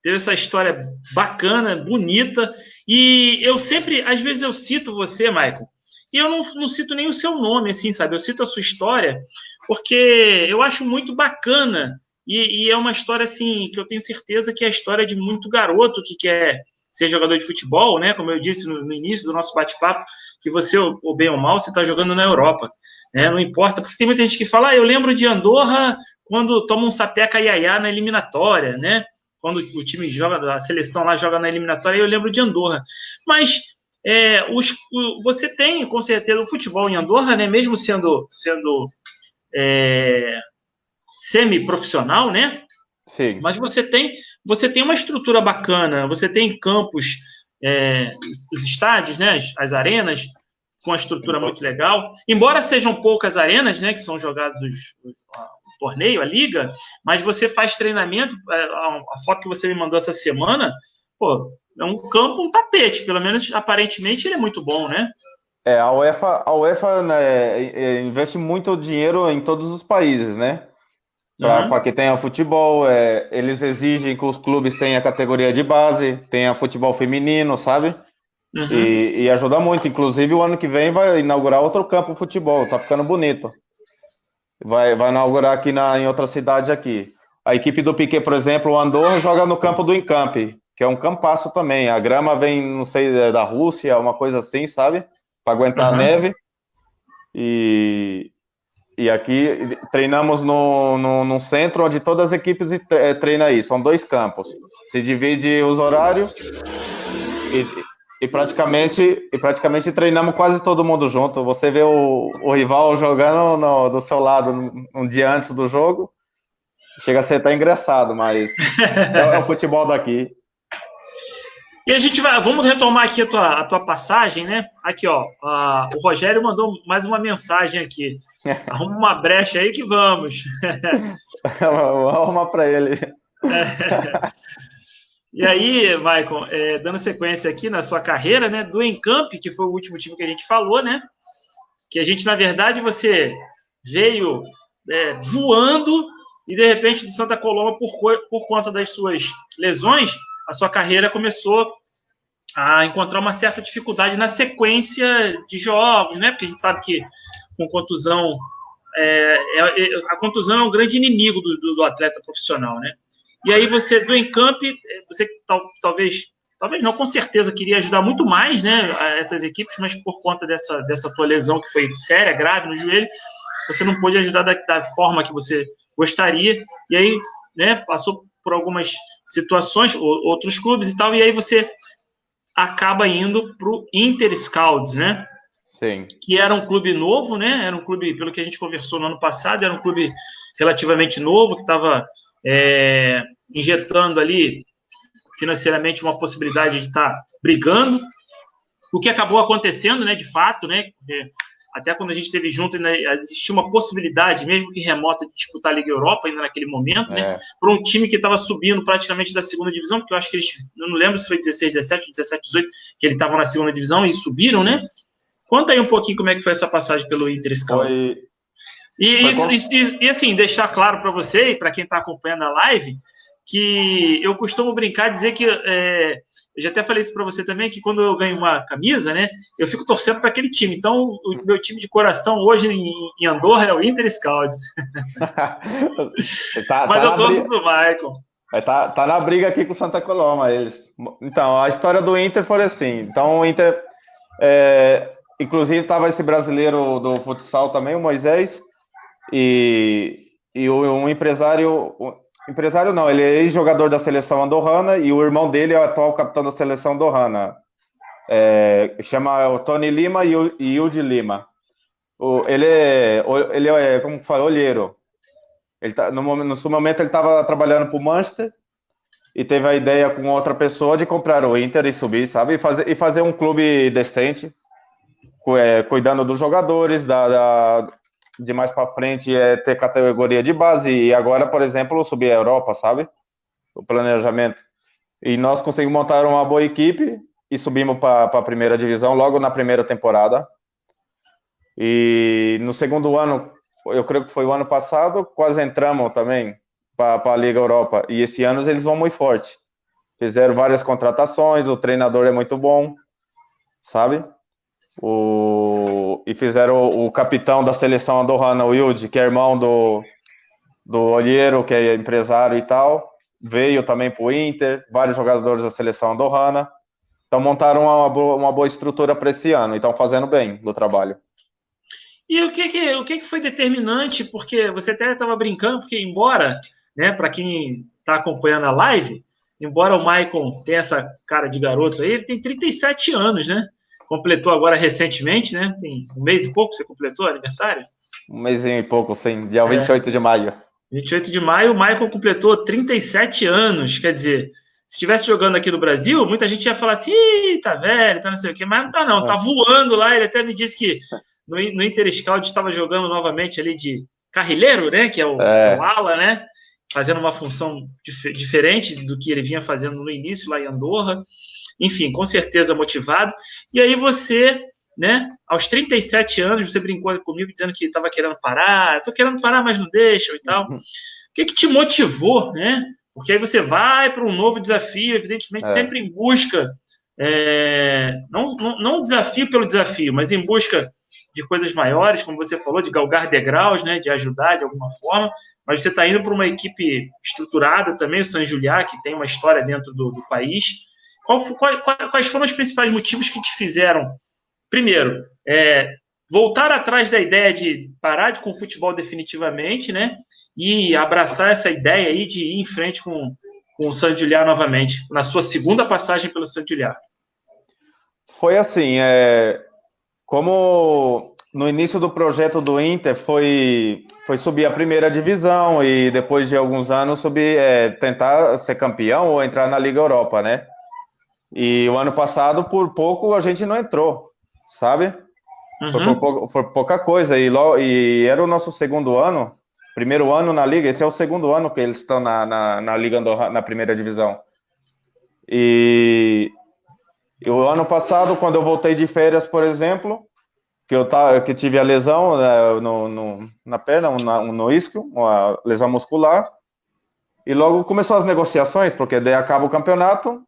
teve essa história bacana, bonita, e eu sempre, às vezes eu cito você, Maicon, e eu não cito nem o seu nome, assim, sabe? Eu cito a sua história, porque eu acho muito bacana, e é uma história, assim, que eu tenho certeza que é a história de muito garoto que quer ser jogador de futebol, né? Como eu disse no início do nosso bate-papo, que você, ou bem ou mal, você está jogando na Europa, né? Não importa, porque tem muita gente que fala, eu lembro de Andorra quando toma um sapeca iaiá na eliminatória, né? Quando o time joga, a seleção lá joga na eliminatória, eu lembro de Andorra. Mas você tem, com certeza, o futebol em Andorra, né? Mesmo sendo semi-profissional, né? Sim. Mas você tem uma estrutura bacana, você tem campos, os estádios, né? As arenas, com uma estrutura muito legal. Embora sejam poucas arenas, né? Que são jogados torneio, a liga, mas você faz treinamento, a foto que você me mandou essa semana, pô, é um campo, um tapete, pelo menos aparentemente ele é muito bom, né? A UEFA, né, investe muito dinheiro em todos os países, né? Para Uhum, que tenha futebol, eles exigem que os clubes tenham categoria de base, tenha futebol feminino, sabe? uhum. E ajuda muito. Inclusive, o ano que vem vai inaugurar outro campo de futebol, tá ficando bonito. Vai inaugurar aqui em outra cidade aqui. A equipe do Piquet, por exemplo, o Andorra, joga no campo do Encamp, que é um campaço também. A grama vem, não sei, da Rússia, uma coisa assim, sabe? Para aguentar a Uhum. neve. E, e aqui treinamos num centro onde todas as equipes treinam aí. São 2 campos. Se divide os horários e praticamente treinamos quase todo mundo junto. Você vê o rival jogando do seu lado um dia antes do jogo, chega a ser até engraçado, mas é o futebol daqui. E a gente vamos retomar aqui a tua passagem, né? Aqui, ó, o Rogério mandou mais uma mensagem aqui. Arruma uma brecha aí que vamos. Vou arrumar para ele. E aí, Maicon, dando sequência aqui na sua carreira, né? Do Encamp, que foi o último time que a gente falou, né? Que a gente, na verdade, você veio voando e, de repente, do Santa Coloma, por conta das suas lesões, a sua carreira começou a encontrar uma certa dificuldade na sequência de jogos, né? Porque a gente sabe que com contusão, a contusão é um grande inimigo do atleta profissional, né? E aí você, do Encamp, você talvez não, com certeza queria ajudar muito mais, né, essas equipes, mas por conta dessa tua lesão que foi séria, grave no joelho, você não pôde ajudar da forma que você gostaria, e aí, né, passou por algumas situações, outros clubes e tal, e aí você acaba indo para o Inter Scouts, né? Sim. Que era um clube novo, né? Era um clube, pelo que a gente conversou no ano passado, era um clube relativamente novo, que estava injetando ali financeiramente uma possibilidade de estar brigando, o que acabou acontecendo, né? De fato, né? Até quando a gente esteve junto, né, existia uma possibilidade, mesmo que remota, de disputar a Liga Europa ainda naquele momento, né? Para um time que estava subindo praticamente da segunda divisão, porque eu acho que eles, eu não lembro se foi 16, 17, 17, 18, que eles estavam na segunda divisão e subiram, né? Conta aí um pouquinho como é que foi essa passagem pelo Inter Scouts. Foi. E assim, deixar claro para você e para quem está acompanhando a live, que eu costumo brincar, dizer que eu já até falei isso para você também, que quando eu ganho uma camisa, né, eu fico torcendo para aquele time. Então, o meu time de coração hoje em Andorra é o Inter Scouts. Mas eu torço pro Maicon. Tá na briga aqui com o Santa Coloma, eles. Então, a história do Inter foi assim. Então, o Inter, inclusive, estava esse brasileiro do futsal também, o Moisés, e um empresário não, ele é ex-jogador da seleção andorrana e o irmão dele é o atual capitão da seleção andorrana. Chama o Tony Lima e Yudi Lima. Ele é, como que fala, olheiro. No momento ele estava trabalhando para o Manchester e teve a ideia com outra pessoa de comprar o Inter e subir, sabe? E fazer um clube decente, cuidando dos jogadores, de mais para frente ter categoria de base e agora, por exemplo, subir a Europa, sabe? O planejamento. E nós conseguimos montar uma boa equipe e subimos para a primeira divisão logo na primeira temporada. E no segundo ano, eu creio que foi o ano passado, quase entramos também para a Liga Europa. E esse ano eles vão muito forte. Fizeram várias contratações, o treinador é muito bom, sabe? E fizeram o capitão da seleção andorrana, o Yudi, que é irmão do Olheiro, que é empresário e tal. Veio também para o Inter, vários jogadores da seleção andorrana. Então montaram uma boa estrutura para esse ano e estão fazendo bem no trabalho. E o que foi determinante? Porque você até estava brincando, porque embora, né, para quem está acompanhando a live, embora o Maicon tenha essa cara de garoto aí, ele tem 37 anos, né? Completou agora recentemente, né? Tem um mês e pouco você completou aniversário? Um mêsinho e pouco, sim, dia 28 de maio. 28 de maio, o Maicon completou 37 anos, quer dizer, se estivesse jogando aqui no Brasil, muita gente ia falar assim, ih, tá velho, tá não sei o quê, mas não tá voando lá, ele até me disse que no Inter Scout estava jogando novamente ali de carrilheiro, né? Que é o ala, né? Fazendo uma função diferente do que ele vinha fazendo no início lá em Andorra. Enfim, com certeza motivado. E aí você, né, aos 37 anos, você brincou comigo dizendo que estava querendo parar, estou querendo parar, mas não deixam e tal. O que te motivou, né? Porque aí você vai para um novo desafio, evidentemente, sempre em busca, não desafio pelo desafio, mas em busca de coisas maiores, como você falou, de galgar degraus, né, de ajudar de alguma forma, mas você está indo para uma equipe estruturada também, o San Juliá, que tem uma história dentro do país. Quais foram os principais motivos que te fizeram, primeiro, voltar atrás da ideia de parar com o futebol definitivamente, né, e abraçar essa ideia aí de ir em frente com o San Juliá novamente, na sua segunda passagem pelo San Juliá? Foi assim, como no início do projeto do Inter foi subir a primeira divisão e depois de alguns anos subir, tentar ser campeão ou entrar na Liga Europa, né? E o ano passado, por pouco, a gente não entrou, sabe? Foi pouca coisa. E era o nosso segundo ano, primeiro ano na Liga. Esse é o segundo ano que eles estão na Liga Andorra, na primeira divisão. E o ano passado, quando eu voltei de férias, por exemplo, que tive a lesão, né, na perna, no isquio, uma lesão muscular, e logo começou as negociações, porque daí acaba o campeonato,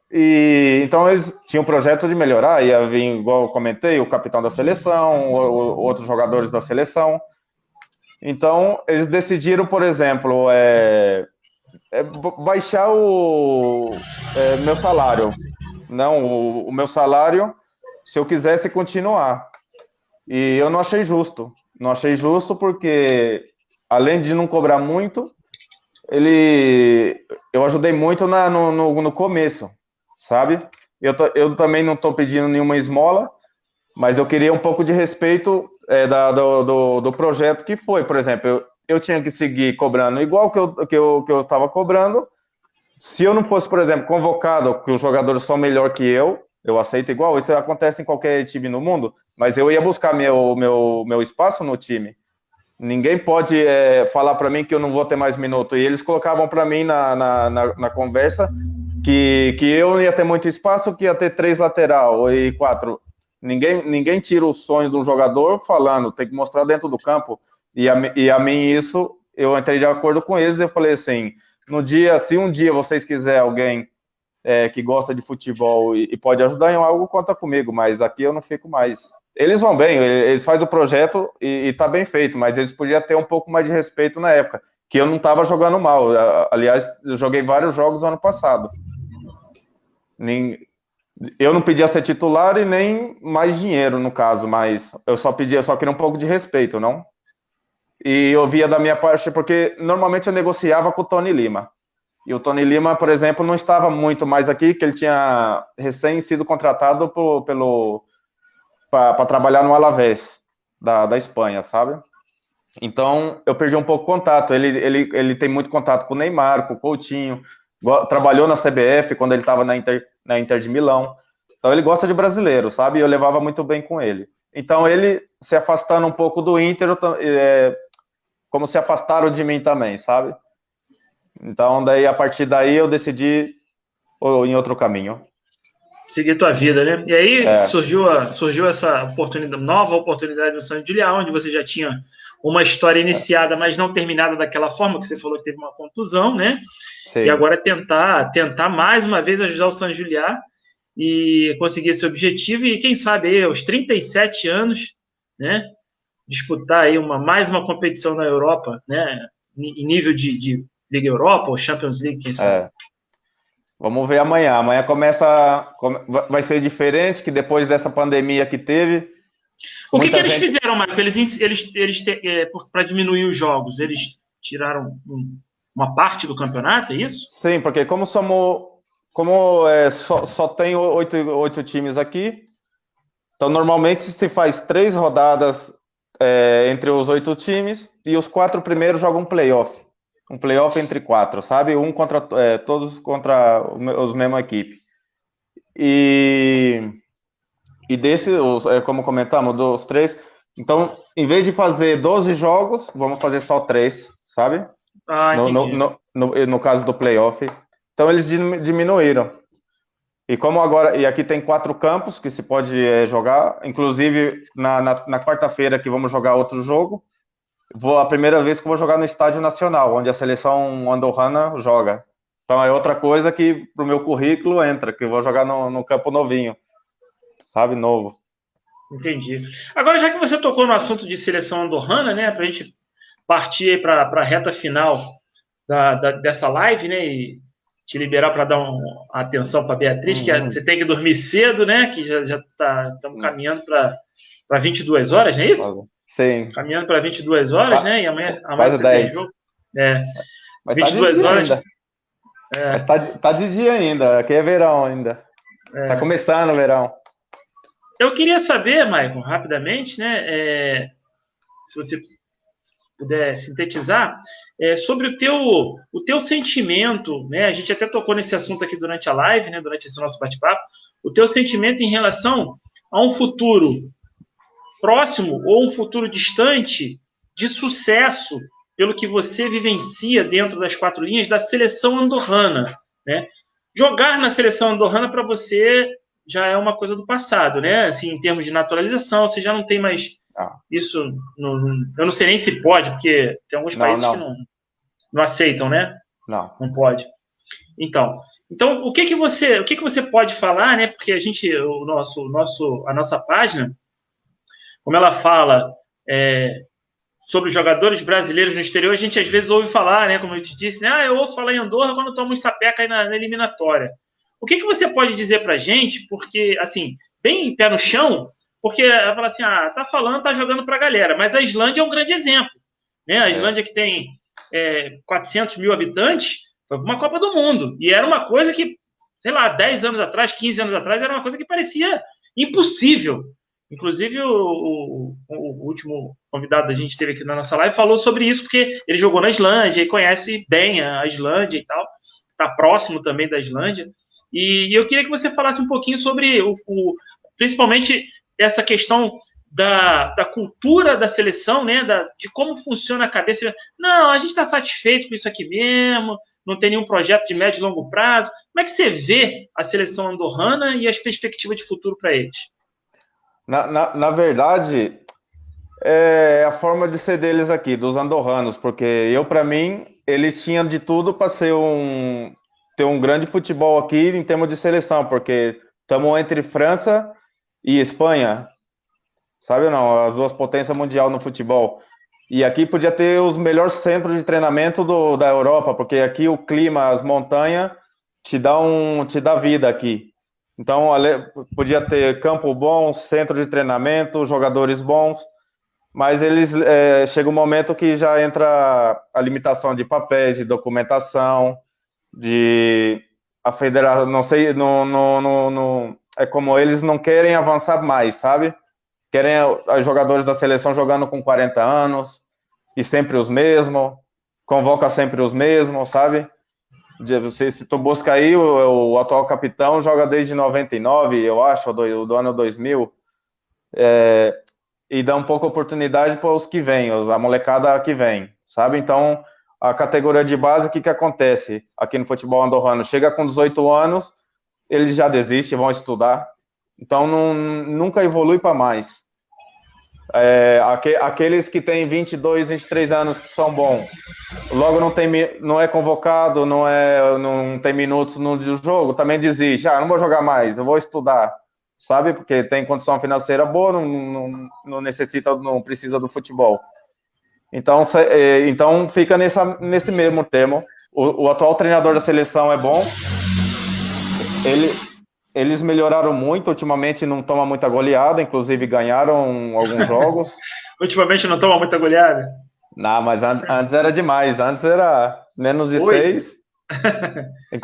e então eles tinham um projeto de melhorar, ia vir, igual eu comentei, o capitão da seleção, outros jogadores da seleção. Então eles decidiram, por exemplo, baixar o meu salário. Não, o meu salário, se eu quisesse continuar. E eu não achei justo. Não achei justo porque, além de não cobrar muito, eu ajudei muito no começo, sabe? Eu também não estou pedindo nenhuma esmola, mas eu queria um pouco de respeito do projeto que foi. Por exemplo, eu tinha que seguir cobrando igual que eu estava cobrando. Se eu não fosse, por exemplo, convocado, que os jogadores são melhor que eu aceito igual. Isso acontece em qualquer time no mundo, mas eu ia buscar meu espaço no time. Ninguém pode falar para mim que eu não vou ter mais minuto. E eles colocavam para mim na conversa que eu não ia ter muito espaço, que ia ter 3 lateral e 4. Ninguém tira o sonho de um jogador falando, tem que mostrar dentro do campo. E a mim isso, eu entrei de acordo com eles. Eu falei assim, se um dia vocês quiserem alguém que gosta de futebol e pode ajudar em algo, conta comigo, mas aqui eu não fico mais. Eles vão bem, eles fazem o projeto e tá bem feito, mas eles podiam ter um pouco mais de respeito na época, que eu não estava jogando mal. Aliás, eu joguei vários jogos no ano passado. Eu não pedia ser titular e nem mais dinheiro, no caso, mas eu só queria um pouco de respeito, não? E eu via da minha parte, porque normalmente eu negociava com o Tony Lima. E o Tony Lima, por exemplo, não estava muito mais aqui, que ele tinha recém sido contratado para trabalhar no Alavés, da Espanha, sabe? Então, eu perdi um pouco o contato. Ele tem muito contato com o Neymar, com o Coutinho, trabalhou na CBF quando ele estava na Inter de Milão. Então, ele gosta de brasileiro, sabe? E eu levava muito bem com ele. Então, ele se afastando um pouco do Inter, como se afastaram de mim também, sabe? Então, a partir daí, eu decidi em outro caminho. Seguir tua vida, né? E aí surgiu essa nova oportunidade no San Juliá, onde você já tinha uma história iniciada, mas não terminada daquela forma, que você falou que teve uma contusão, né? Sim. E agora tentar mais uma vez ajudar o San Juliá e conseguir esse objetivo, e quem sabe aí, aos 37 anos, né? Disputar aí mais uma competição na Europa, né? Em nível de Liga Europa ou Champions League, quem sabe. Vamos ver amanhã. Amanhã vai ser diferente, que depois dessa pandemia que teve. O que eles fizeram, Marco? Eles para diminuir os jogos, eles tiraram uma parte do campeonato, é isso? Sim, porque só tem 8 times aqui, então normalmente se faz 3 rodadas entre os 8 times e os 4 primeiros jogam um playoff entre 4, sabe? Todos contra os mesma equipe. E como comentamos, dos 3, então em vez de fazer 12 jogos, vamos fazer só 3, sabe? Entendi. No caso do playoff. Então eles diminuíram. E como agora, e aqui tem 4 campos que se pode jogar, inclusive na quarta-feira que vamos jogar outro jogo, a primeira vez que eu vou jogar no Estádio Nacional, onde a seleção andorrana joga. Então é outra coisa que pro meu currículo entra, que eu vou jogar no campo novinho, sabe, novo. Entendi. Agora, já que você tocou no assunto de seleção andorrana, né, para a gente partir para a reta final dessa live, né, e te liberar para dar atenção para a Beatriz, que você tem que dormir cedo, né, que já estamos caminhando para 22 horas, não é isso? Sim. Caminhando para 22 horas, né, e amanhã quase você 10. tem jogo. Mas 22 tá horas. Ainda. Mas tá de dia ainda, aqui é verão ainda. Tá começando o verão. Eu queria saber, Maicon, rapidamente, né, se você puder sintetizar, sobre o teu sentimento, né? A gente até tocou nesse assunto aqui durante a live, né? Durante esse nosso bate-papo, o teu sentimento em relação a um futuro próximo ou um futuro distante de sucesso, pelo que você vivencia dentro das 4 linhas da seleção andorrana, né? Jogar na seleção andorrana para você já é uma coisa do passado, né? Assim, em termos de naturalização, você já não tem mais isso. Eu não sei nem se pode, porque tem alguns países que não aceitam, né? Não pode. Então, o que você pode falar, né? Porque a nossa página, como ela fala sobre os jogadores brasileiros no exterior, a gente às vezes ouve falar, né? Como eu te disse, né? Eu ouço falar em Andorra quando tomo um sapeca aí na eliminatória. O que você pode dizer pra gente? Porque, assim, bem pé no chão, porque ela fala assim, tá falando, tá jogando pra galera, mas a Islândia é um grande exemplo, né? A Islândia que tem 400 mil habitantes, foi uma Copa do Mundo, e era uma coisa que, sei lá, 10 anos atrás, 15 anos atrás, era uma coisa que parecia impossível. Inclusive, o último convidado da gente teve aqui na nossa live falou sobre isso, porque ele jogou na Islândia e conhece bem a Islândia e tal, está próximo também da Islândia. E eu queria que você falasse um pouquinho sobre, principalmente, essa questão da cultura da seleção, né? De como funciona a cabeça. Não, a gente está satisfeito com isso aqui mesmo, não tem nenhum projeto de médio e longo prazo. Como é que você vê a seleção andorrana e as perspectivas de futuro para eles? Na verdade, é a forma de ser deles aqui, dos andorranos, porque para mim, eles tinham de tudo para ter um grande futebol aqui em termos de seleção, porque estamos entre França e Espanha, sabe ou não? As duas potências mundiais no futebol. E aqui podia ter os melhores centros de treinamento da Europa, porque aqui o clima, as montanhas, te dá vida aqui. Então, podia ter campo bom, centro de treinamento, jogadores bons, mas chega um momento que já entra a limitação de papéis, de documentação, a federação, não sei, é como eles não querem avançar mais, sabe? Querem os jogadores da seleção jogando com 40 anos, e sempre os mesmos, convoca sempre os mesmos, sabe? Se tu busca aí, o atual capitão joga desde 99, eu acho, do ano 2000, e dá um pouco oportunidade para os que vêm, a molecada que vem, sabe? Então, a categoria de base, o que acontece aqui no futebol andorrano? Chega com 18 anos, eles já desistem, vão estudar, então nunca evolui para mais. Aqueles que têm 22, 23 anos que são bons, logo não é convocado, não tem minutos no jogo, também desiste. Não vou jogar mais, eu vou estudar, sabe? Porque tem condição financeira boa, não necessita, não precisa do futebol. Então fica nesse mesmo termo. O atual treinador da seleção é bom. Eles melhoraram muito, ultimamente não toma muita goleada, inclusive ganharam alguns jogos. Ultimamente não toma muita goleada? Não, mas antes era demais, antes era menos de 6.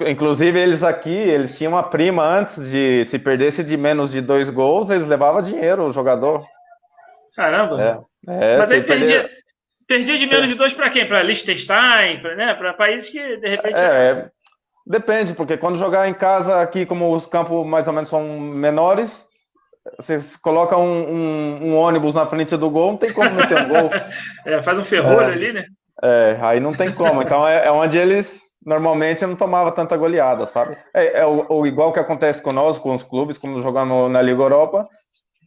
Inclusive eles tinham uma prima antes de, se perdesse de menos de 2 gols, eles levavam dinheiro, o jogador. Caramba! Mas aí perdia de menos de 2 para quem? Para Liechtenstein, para países que de repente... Depende, porque quando jogar em casa aqui, como os campos mais ou menos são menores, você coloca um ônibus na frente do gol, não tem como meter um gol. Faz um ferrolho ali, né? Aí não tem como. Então é onde eles normalmente não tomavam tanta goleada, sabe? O igual que acontece com nós, com os clubes, como jogamos na Liga Europa,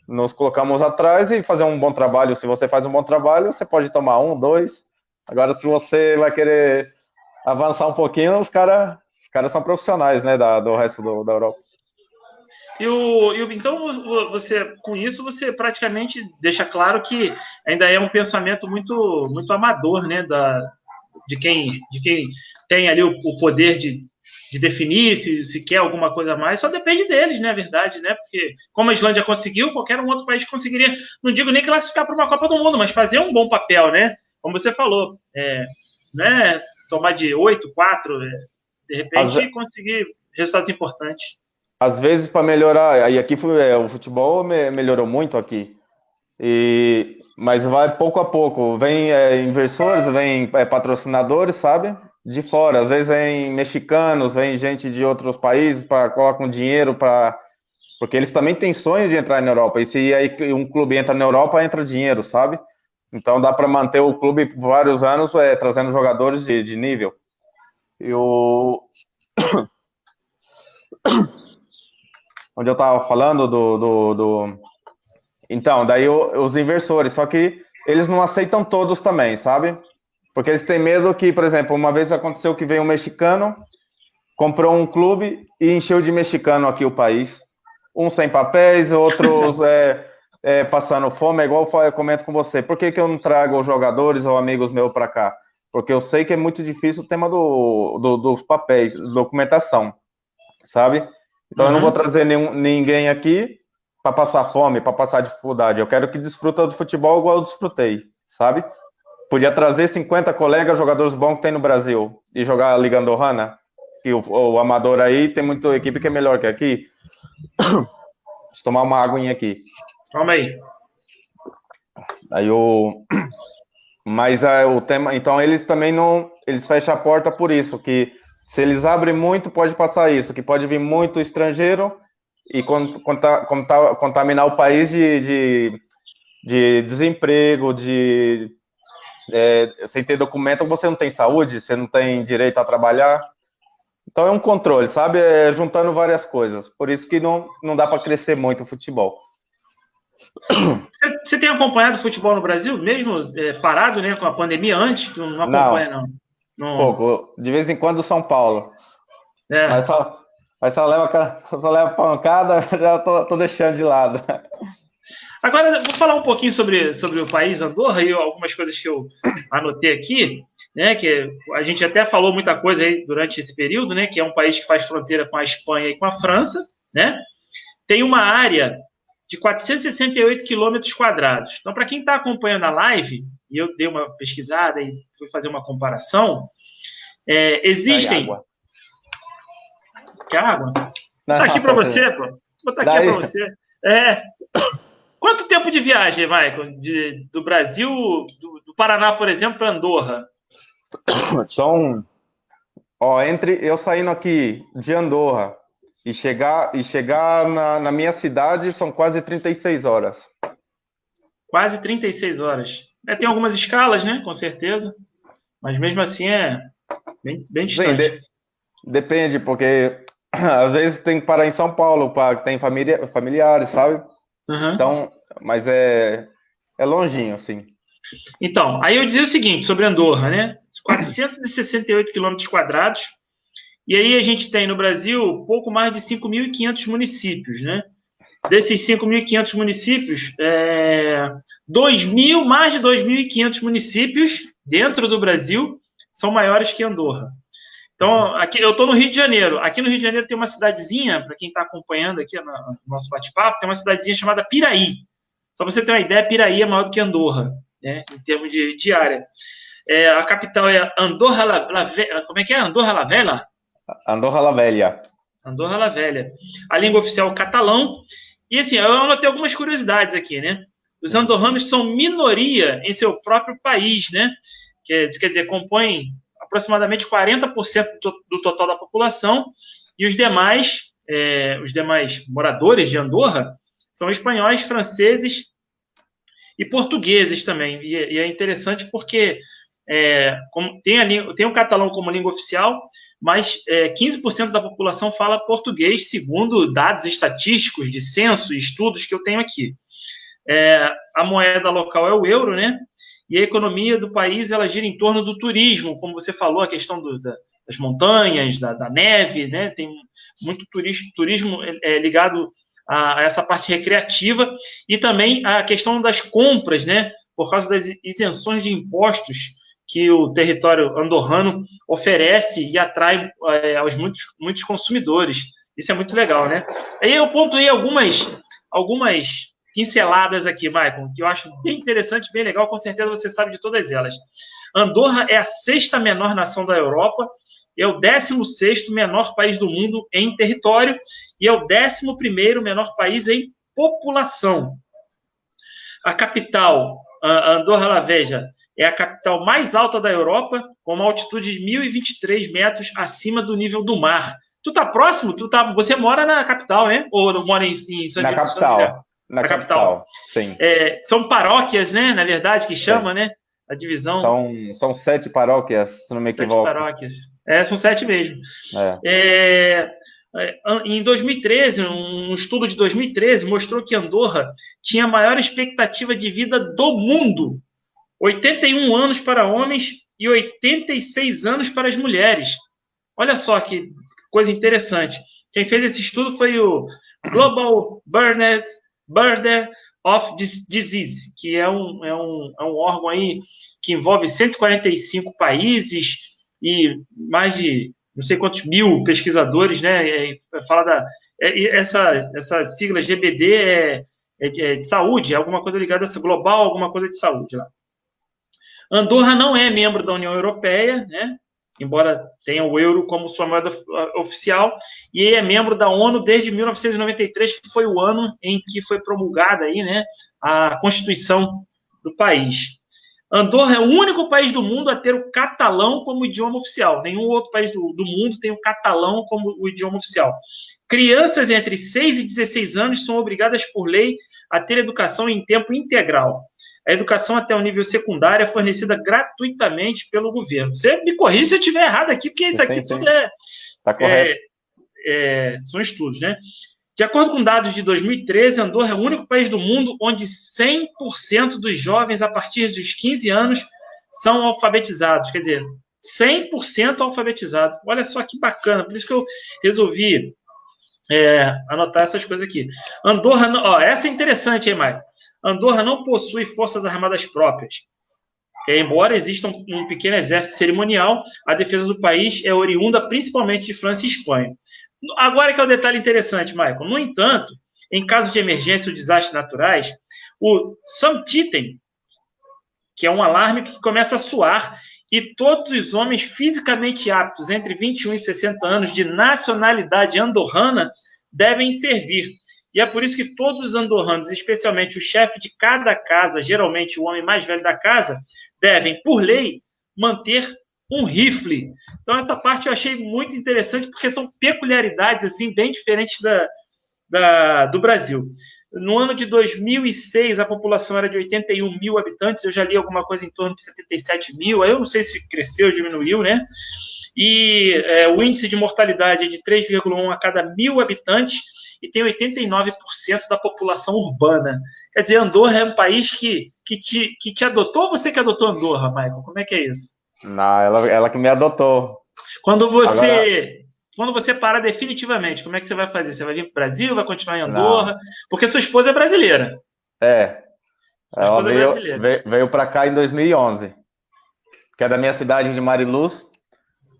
nos colocamos atrás e fazer um bom trabalho. Se você faz um bom trabalho, você pode tomar 1, 2. Agora, se você vai querer avançar um pouquinho, os caras são profissionais, né, do resto da Europa. Então, com isso, você praticamente deixa claro que ainda é um pensamento muito, muito amador, né, de quem tem ali o poder de definir se quer alguma coisa a mais, só depende deles, né, a verdade, né, porque como a Islândia conseguiu, qualquer um outro país conseguiria, não digo nem classificar para uma Copa do Mundo, mas fazer um bom papel, né, como você falou, né, tomar de 8, 4, de repente conseguir resultados importantes. Às vezes, para melhorar, e aqui o futebol melhorou muito aqui, mas vai pouco a pouco. Vem inversores, vem patrocinadores, sabe? De fora. Às vezes vem mexicanos, vem gente de outros países para colocar dinheiro porque eles também têm sonho de entrar na Europa. E se aí um clube entra na Europa, entra dinheiro, sabe? Então dá para manter o clube por vários anos trazendo jogadores de nível. Onde eu estava falando Então, daí os inversores, só que eles não aceitam todos também, sabe? Porque eles têm medo que, por exemplo, uma vez aconteceu que veio um mexicano, comprou um clube e encheu de mexicano aqui o país. Uns sem papéis, outros passando fome, é igual eu comento com você. Por que eu não trago jogadores ou amigos meus para cá? Porque eu sei que é muito difícil o tema dos papéis, documentação, sabe? Então eu não vou trazer ninguém aqui para passar fome, para passar dificuldade. Eu quero que desfruta do futebol igual eu desfrutei, sabe? Podia trazer 50 colegas, jogadores bons que tem no Brasil, e jogar a Liga Andorrana, que o amador aí tem muita equipe que é melhor que aqui. Deixa eu tomar uma aguinha aqui. Calma aí. Mas o tema... Então eles também não... Eles fecham a porta por isso, que se eles abrem muito, pode passar isso, que pode vir muito estrangeiro e contaminar o país de desemprego, sem ter documento, você não tem saúde, você não tem direito a trabalhar. Então é um controle, sabe? Juntando várias coisas. Por isso que não dá para crescer muito o futebol. Você tem acompanhado o futebol no Brasil, mesmo parado, né, com a pandemia antes? Tu não acompanha, não? Pouco. De vez em quando São Paulo. Mas só leva pancada, já tô deixando de lado. Agora, vou falar um pouquinho sobre o país Andorra e algumas coisas que eu anotei aqui, né, que a gente até falou muita coisa aí durante esse período, né, que é um país que faz fronteira com a Espanha e com a França, né? Tem uma área de 468 quilômetros quadrados. Então, para quem está acompanhando a live, e eu dei uma pesquisada e fui fazer uma comparação, existem... Quer água? Vou botar aqui para você, pô. Vou botar aqui para você. Quanto tempo de viagem, Michael, do Brasil, do Paraná, por exemplo, para Andorra? Entre eu saindo aqui de Andorra e chegar na minha cidade, são quase 36 horas. Quase 36 horas. Tem algumas escalas, né? Com certeza. Mas mesmo assim é bem distante. Sim, depende, porque às vezes tem que parar em São Paulo, tem familiares, sabe? Então, mas é longinho, assim. Então, aí eu dizia o seguinte sobre Andorra, né? 468 quilômetros quadrados. E aí a gente tem no Brasil pouco mais de 5.500 municípios, né? Desses 5.500 municípios, mais de 2.500 municípios dentro do Brasil são maiores que Andorra. Então, aqui eu estou no Rio de Janeiro. Aqui no Rio de Janeiro tem uma cidadezinha, para quem está acompanhando aqui no nosso bate-papo, tem uma cidadezinha chamada Piraí. Só para você ter uma ideia, Piraí é maior do que Andorra, né, em termos de área. A capital é Andorra la Velha. Como é que é? Andorra la Velha? Andorra la Velha. Andorra la Velha. A língua oficial é o catalão. E assim, eu anotei algumas curiosidades aqui, né? Os andorranos são minoria em seu próprio país, né? Quer dizer, compõem aproximadamente 40% do total da população, e os demais moradores de Andorra são espanhóis, franceses e portugueses também. E é interessante porque tem o catalão como língua oficial, mas 15% da população fala português, segundo dados estatísticos de censo e estudos que eu tenho aqui. A moeda local é o euro, né? E a economia do país ela gira em torno do turismo, como você falou, a questão das montanhas, da neve, né? Tem muito turismo ligado a essa parte recreativa e também a questão das compras, né? Por causa das isenções de impostos que o território andorrano oferece e atrai aos muitos consumidores. Isso é muito legal, né? Aí eu pontuei algumas pinceladas aqui, Maicon, que eu acho bem interessante, bem legal, com certeza você sabe de todas elas. Andorra é a 6ª menor nação da Europa, é o 16º menor país do mundo em território e é o 11º menor país em população. A capital, Andorra la Vella, é a capital mais alta da Europa, com uma altitude de 1.023 metros acima do nível do mar. Tu tá próximo? Você mora na capital, né? Ou mora em San Na Diego? capital. Na capital. Sim. São paróquias, né? Na verdade, que chama, né? A divisão. São 7 paróquias, se não me equivoco. 7 paróquias. São 7 mesmo. Em 2013, um estudo de 2013 mostrou que Andorra tinha a maior expectativa de vida do mundo. 81 anos para homens e 86 anos para as mulheres. Olha só que coisa interessante. Quem fez esse estudo foi o Global Burden of Disease, que é um órgão aí que envolve 145 países e mais de não sei quantos mil pesquisadores, né? Fala essa sigla GBD é de saúde, é alguma coisa ligada a essa global, alguma coisa de saúde lá. Andorra não é membro da União Europeia, né? Embora tenha o euro como sua moeda oficial, e é membro da ONU desde 1993, que foi o ano em que foi promulgada aí, né, a Constituição do país. Andorra é o único país do mundo a ter o catalão como idioma oficial. Nenhum outro país do mundo tem o catalão como o idioma oficial. Crianças entre 6 e 16 anos são obrigadas por lei a ter educação em tempo integral. A educação até o nível secundário é fornecida gratuitamente pelo governo. Você me corrija se eu estiver errado aqui, porque isso aqui tudo tá correto. São estudos, né? De acordo com dados de 2013, Andorra é o único país do mundo onde 100% dos jovens a partir dos 15 anos são alfabetizados. Quer dizer, 100% alfabetizado. Olha só que bacana. Por isso que eu resolvi anotar essas coisas aqui. Andorra, essa é interessante, hein, Maicon? Andorra não possui forças armadas próprias. Embora exista um pequeno exército cerimonial, a defesa do país é oriunda principalmente de França e Espanha. Agora que é o detalhe interessante, Michael. No entanto, em caso de emergência ou desastres naturais, o Samtiten, que é um alarme que começa a soar, e todos os homens fisicamente aptos entre 21 e 60 anos de nacionalidade andorrana devem servir. E é por isso que todos os andorranos, especialmente o chefe de cada casa, geralmente o homem mais velho da casa, devem, por lei, manter um rifle. Então, essa parte eu achei muito interessante, porque são peculiaridades assim, bem diferentes do Brasil. No ano de 2006, a população era de 81 mil habitantes, eu já li alguma coisa em torno de 77 mil, aí eu não sei se cresceu ou diminuiu, né? E o índice de mortalidade é de 3,1 a cada 1.000 habitantes, e tem 89% da população urbana. Quer dizer, Andorra é um país que te adotou, ou você que adotou Andorra, Michael? Como é que é isso? Não, ela que me adotou. Quando você parar definitivamente, como é que você vai fazer? Você vai vir para o Brasil, vai continuar em Andorra? Não. Porque sua esposa é brasileira. Ela veio para cá em 2011, que é da minha cidade de Mariluz.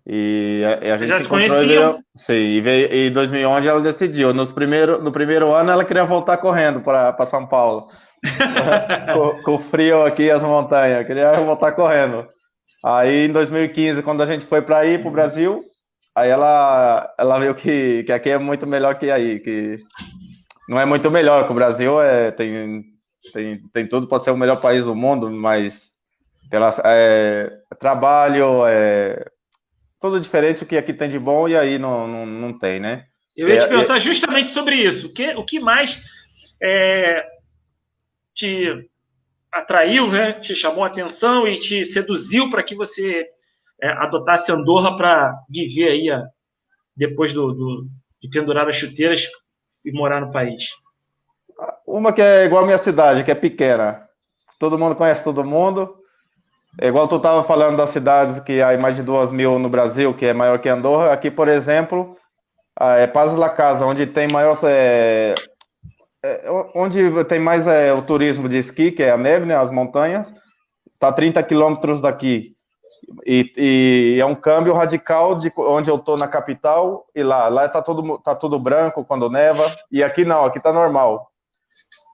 E a gente já se conheciam? Sim, e em 2011 ela decidiu. No primeiro ano ela queria voltar correndo para São Paulo. com o frio aqui, as montanhas, queria voltar correndo. Aí em 2015, quando a gente foi para o Brasil, aí ela viu que aqui é muito melhor que aí, que não é muito melhor, que o Brasil tem tudo para ser o melhor país do mundo, mas trabalho, tudo diferente o que aqui tem de bom e aí não tem, né? Eu ia te perguntar justamente sobre isso. O que mais te atraiu, né? Te chamou a atenção e te seduziu para que você adotasse Andorra para viver aí depois de pendurar as chuteiras e morar no país? Uma que é igual a minha cidade, que é pequena. Todo mundo conhece todo mundo. É igual tu estava falando das cidades que há mais de 2.000 no Brasil, que é maior que Andorra. Aqui, por exemplo, é Paz de la Casa, onde tem maior, onde tem mais o turismo de esqui, que é a neve, né, as montanhas. Tá 30 quilômetros daqui. E é um câmbio radical de onde eu tô na capital e lá. Lá tá tudo branco quando neva. E aqui não, aqui tá normal.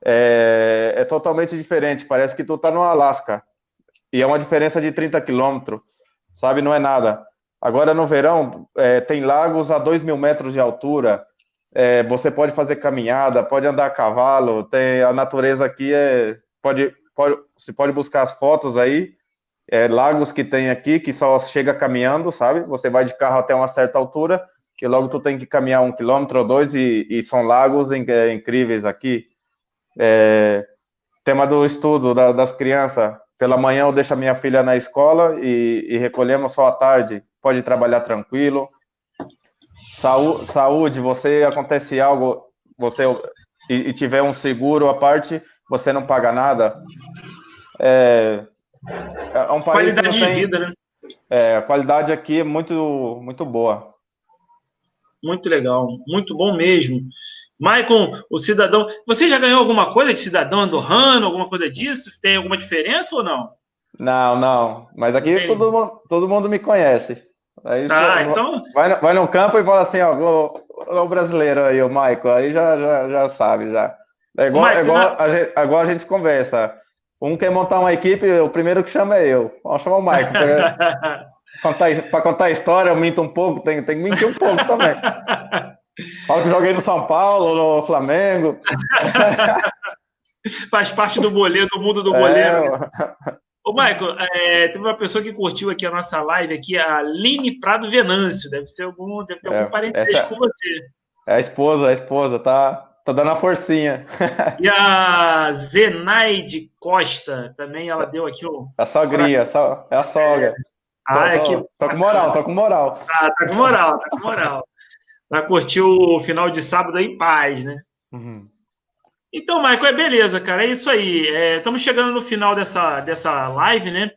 É totalmente diferente. Parece que tu tá no Alasca. E é uma diferença de 30 quilômetros, sabe? Não é nada. Agora, no verão, tem lagos a 2.000 metros de altura. Você pode fazer caminhada, pode andar a cavalo. A natureza aqui você pode buscar as fotos aí. Lagos que tem aqui, que só chega caminhando, sabe? Você vai de carro até uma certa altura, que logo tu tem que caminhar 1 quilômetro ou 2, e são lagos incríveis aqui. Tema do estudo das crianças. Pela manhã eu deixo a minha filha na escola e recolhemos só à tarde. Pode trabalhar tranquilo. Saúde, acontece algo, e tiver um seguro à parte, você não paga nada. É um país que não tem... Qualidade de vida, né? A qualidade aqui é muito, muito boa. Muito legal, muito bom mesmo. Maicon, o cidadão... Você já ganhou alguma coisa de cidadão andorrano, alguma coisa disso? Tem alguma diferença ou não? Não. Mas aqui todo mundo me conhece. Aí então... Vai no campo e fala assim, ó, o brasileiro aí, o Maicon, aí já sabe, já. Igual a gente conversa. Um quer montar uma equipe, o primeiro que chama é eu. Vamos chamar o Maicon. Para contar a história, eu minto um pouco, tem que mentir um pouco também. Falo que joguei no São Paulo, no Flamengo. Faz parte do boleiro, do mundo do boleiro. Ô, Maicon, teve uma pessoa que curtiu aqui a nossa live, aqui, a Aline Prado Venâncio. Deve ter algum parentesco com você. É a esposa, tá dando a forcinha. E a Zenaide Costa, também ela deu aqui o... A sogrinha, é a sogra. Tô com moral. Tá com moral. Ela curtiu o final de sábado aí em paz, né? Uhum. Então, Maicon, beleza, cara, é isso aí. Estamos chegando no final dessa live, né?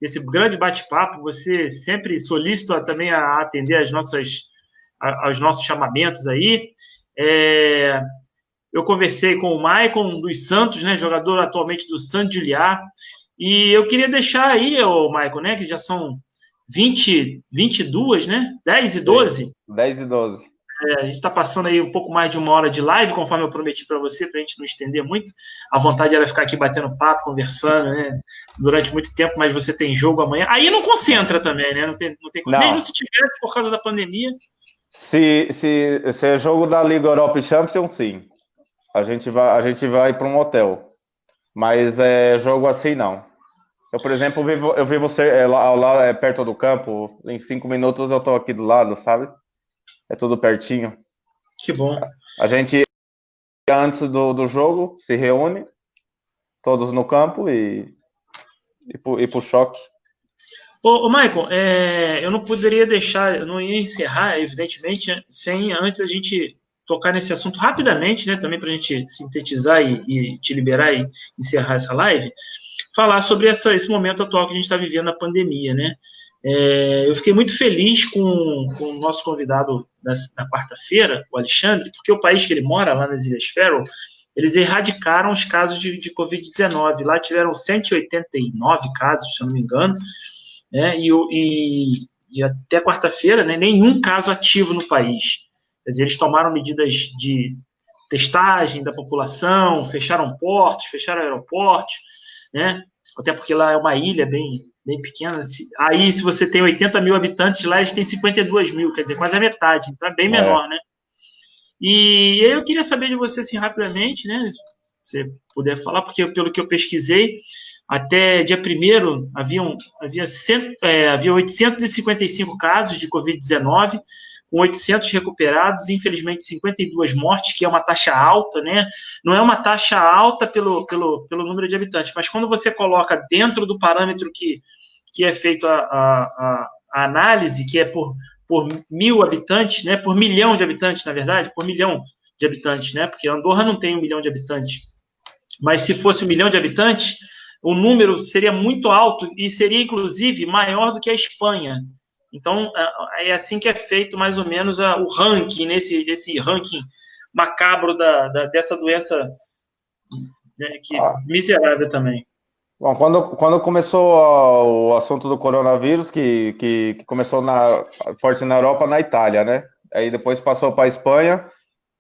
Esse grande bate-papo. Você sempre solícito também a atender aos nossos chamamentos aí. Eu conversei com o Maicon dos Santos, né? Jogador atualmente do San Juliá. E eu queria deixar aí, Maicon, né? Que já são 22, né? 10 e 12. 10 e 12. A gente está passando aí um pouco mais de 1 hora de live, conforme eu prometi para você, para a gente não estender muito. A vontade era ficar aqui batendo papo, conversando, né? Durante muito tempo, mas você tem jogo amanhã. Aí não concentra também, né? Não tem. Mesmo se tivesse por causa da pandemia. Se é jogo da Liga Europa e Champions, sim. A gente vai para um hotel. Mas jogo assim, não. Eu, por exemplo, eu vivo lá perto do campo. Em 5 minutos eu estou aqui do lado, sabe? É tudo pertinho. Que bom. A gente, antes do jogo, se reúne, todos no campo e pro choque. Ô, Maicon, eu não poderia deixar, eu não ia encerrar, evidentemente, sem antes a gente tocar nesse assunto rapidamente, né? Também para a gente sintetizar e te liberar e encerrar essa live. Falar sobre esse momento atual que a gente está vivendo, a pandemia, né? Eu fiquei muito feliz com o nosso convidado na quarta-feira, o Alexandre, porque o país que ele mora, lá nas Ilhas Faroe, eles erradicaram os casos de Covid-19. Lá tiveram 189 casos, se eu não me engano, né? E até quarta-feira, né, nenhum caso ativo no país. Quer dizer, eles tomaram medidas de testagem da população, fecharam portos, fecharam aeroportos, né? Até porque lá é uma ilha bem pequena. Aí, se você tem 80 mil habitantes, lá eles têm 52 mil, quer dizer, quase a metade. Então, é bem menor, né? E eu queria saber de você, assim, rapidamente, né? Se você puder falar, porque pelo que eu pesquisei, até dia 1º havia 855 casos de Covid-19, com 800 recuperados, infelizmente 52 mortes, que é uma taxa alta, né? Não é uma taxa alta pelo número de habitantes, mas quando você coloca dentro do parâmetro que é feito a análise, que é por 1.000 habitantes, né? Por milhão de habitantes, na verdade, por milhão de habitantes, né? Porque Andorra não tem 1 milhão de habitantes. Mas se fosse 1 milhão de habitantes, o número seria muito alto e seria, inclusive, maior do que a Espanha. Então, é assim que é feito, mais ou menos, o ranking, esse ranking macabro dessa doença, né, que miserável também. Bom, quando começou o assunto do coronavírus, que começou forte na Europa, na Itália, né? Aí depois passou para a Espanha,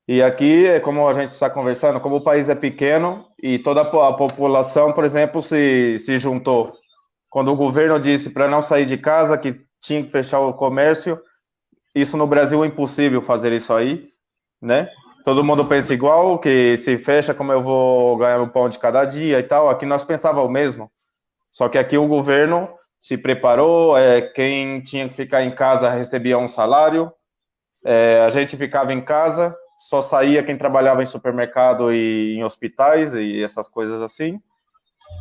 e aqui, como a gente está conversando, como o país é pequeno e toda a população, por exemplo, se juntou. Quando o governo disse para não sair de casa, que tinha que fechar o comércio, isso no Brasil é impossível fazer isso aí, né? Todo mundo pensa igual, que se fecha, como eu vou ganhar o pão de cada dia e tal. Aqui nós pensávamos o mesmo. Só que aqui o governo se preparou, quem tinha que ficar em casa recebia um salário, a gente ficava em casa, só saía quem trabalhava em supermercado e em hospitais e essas coisas assim.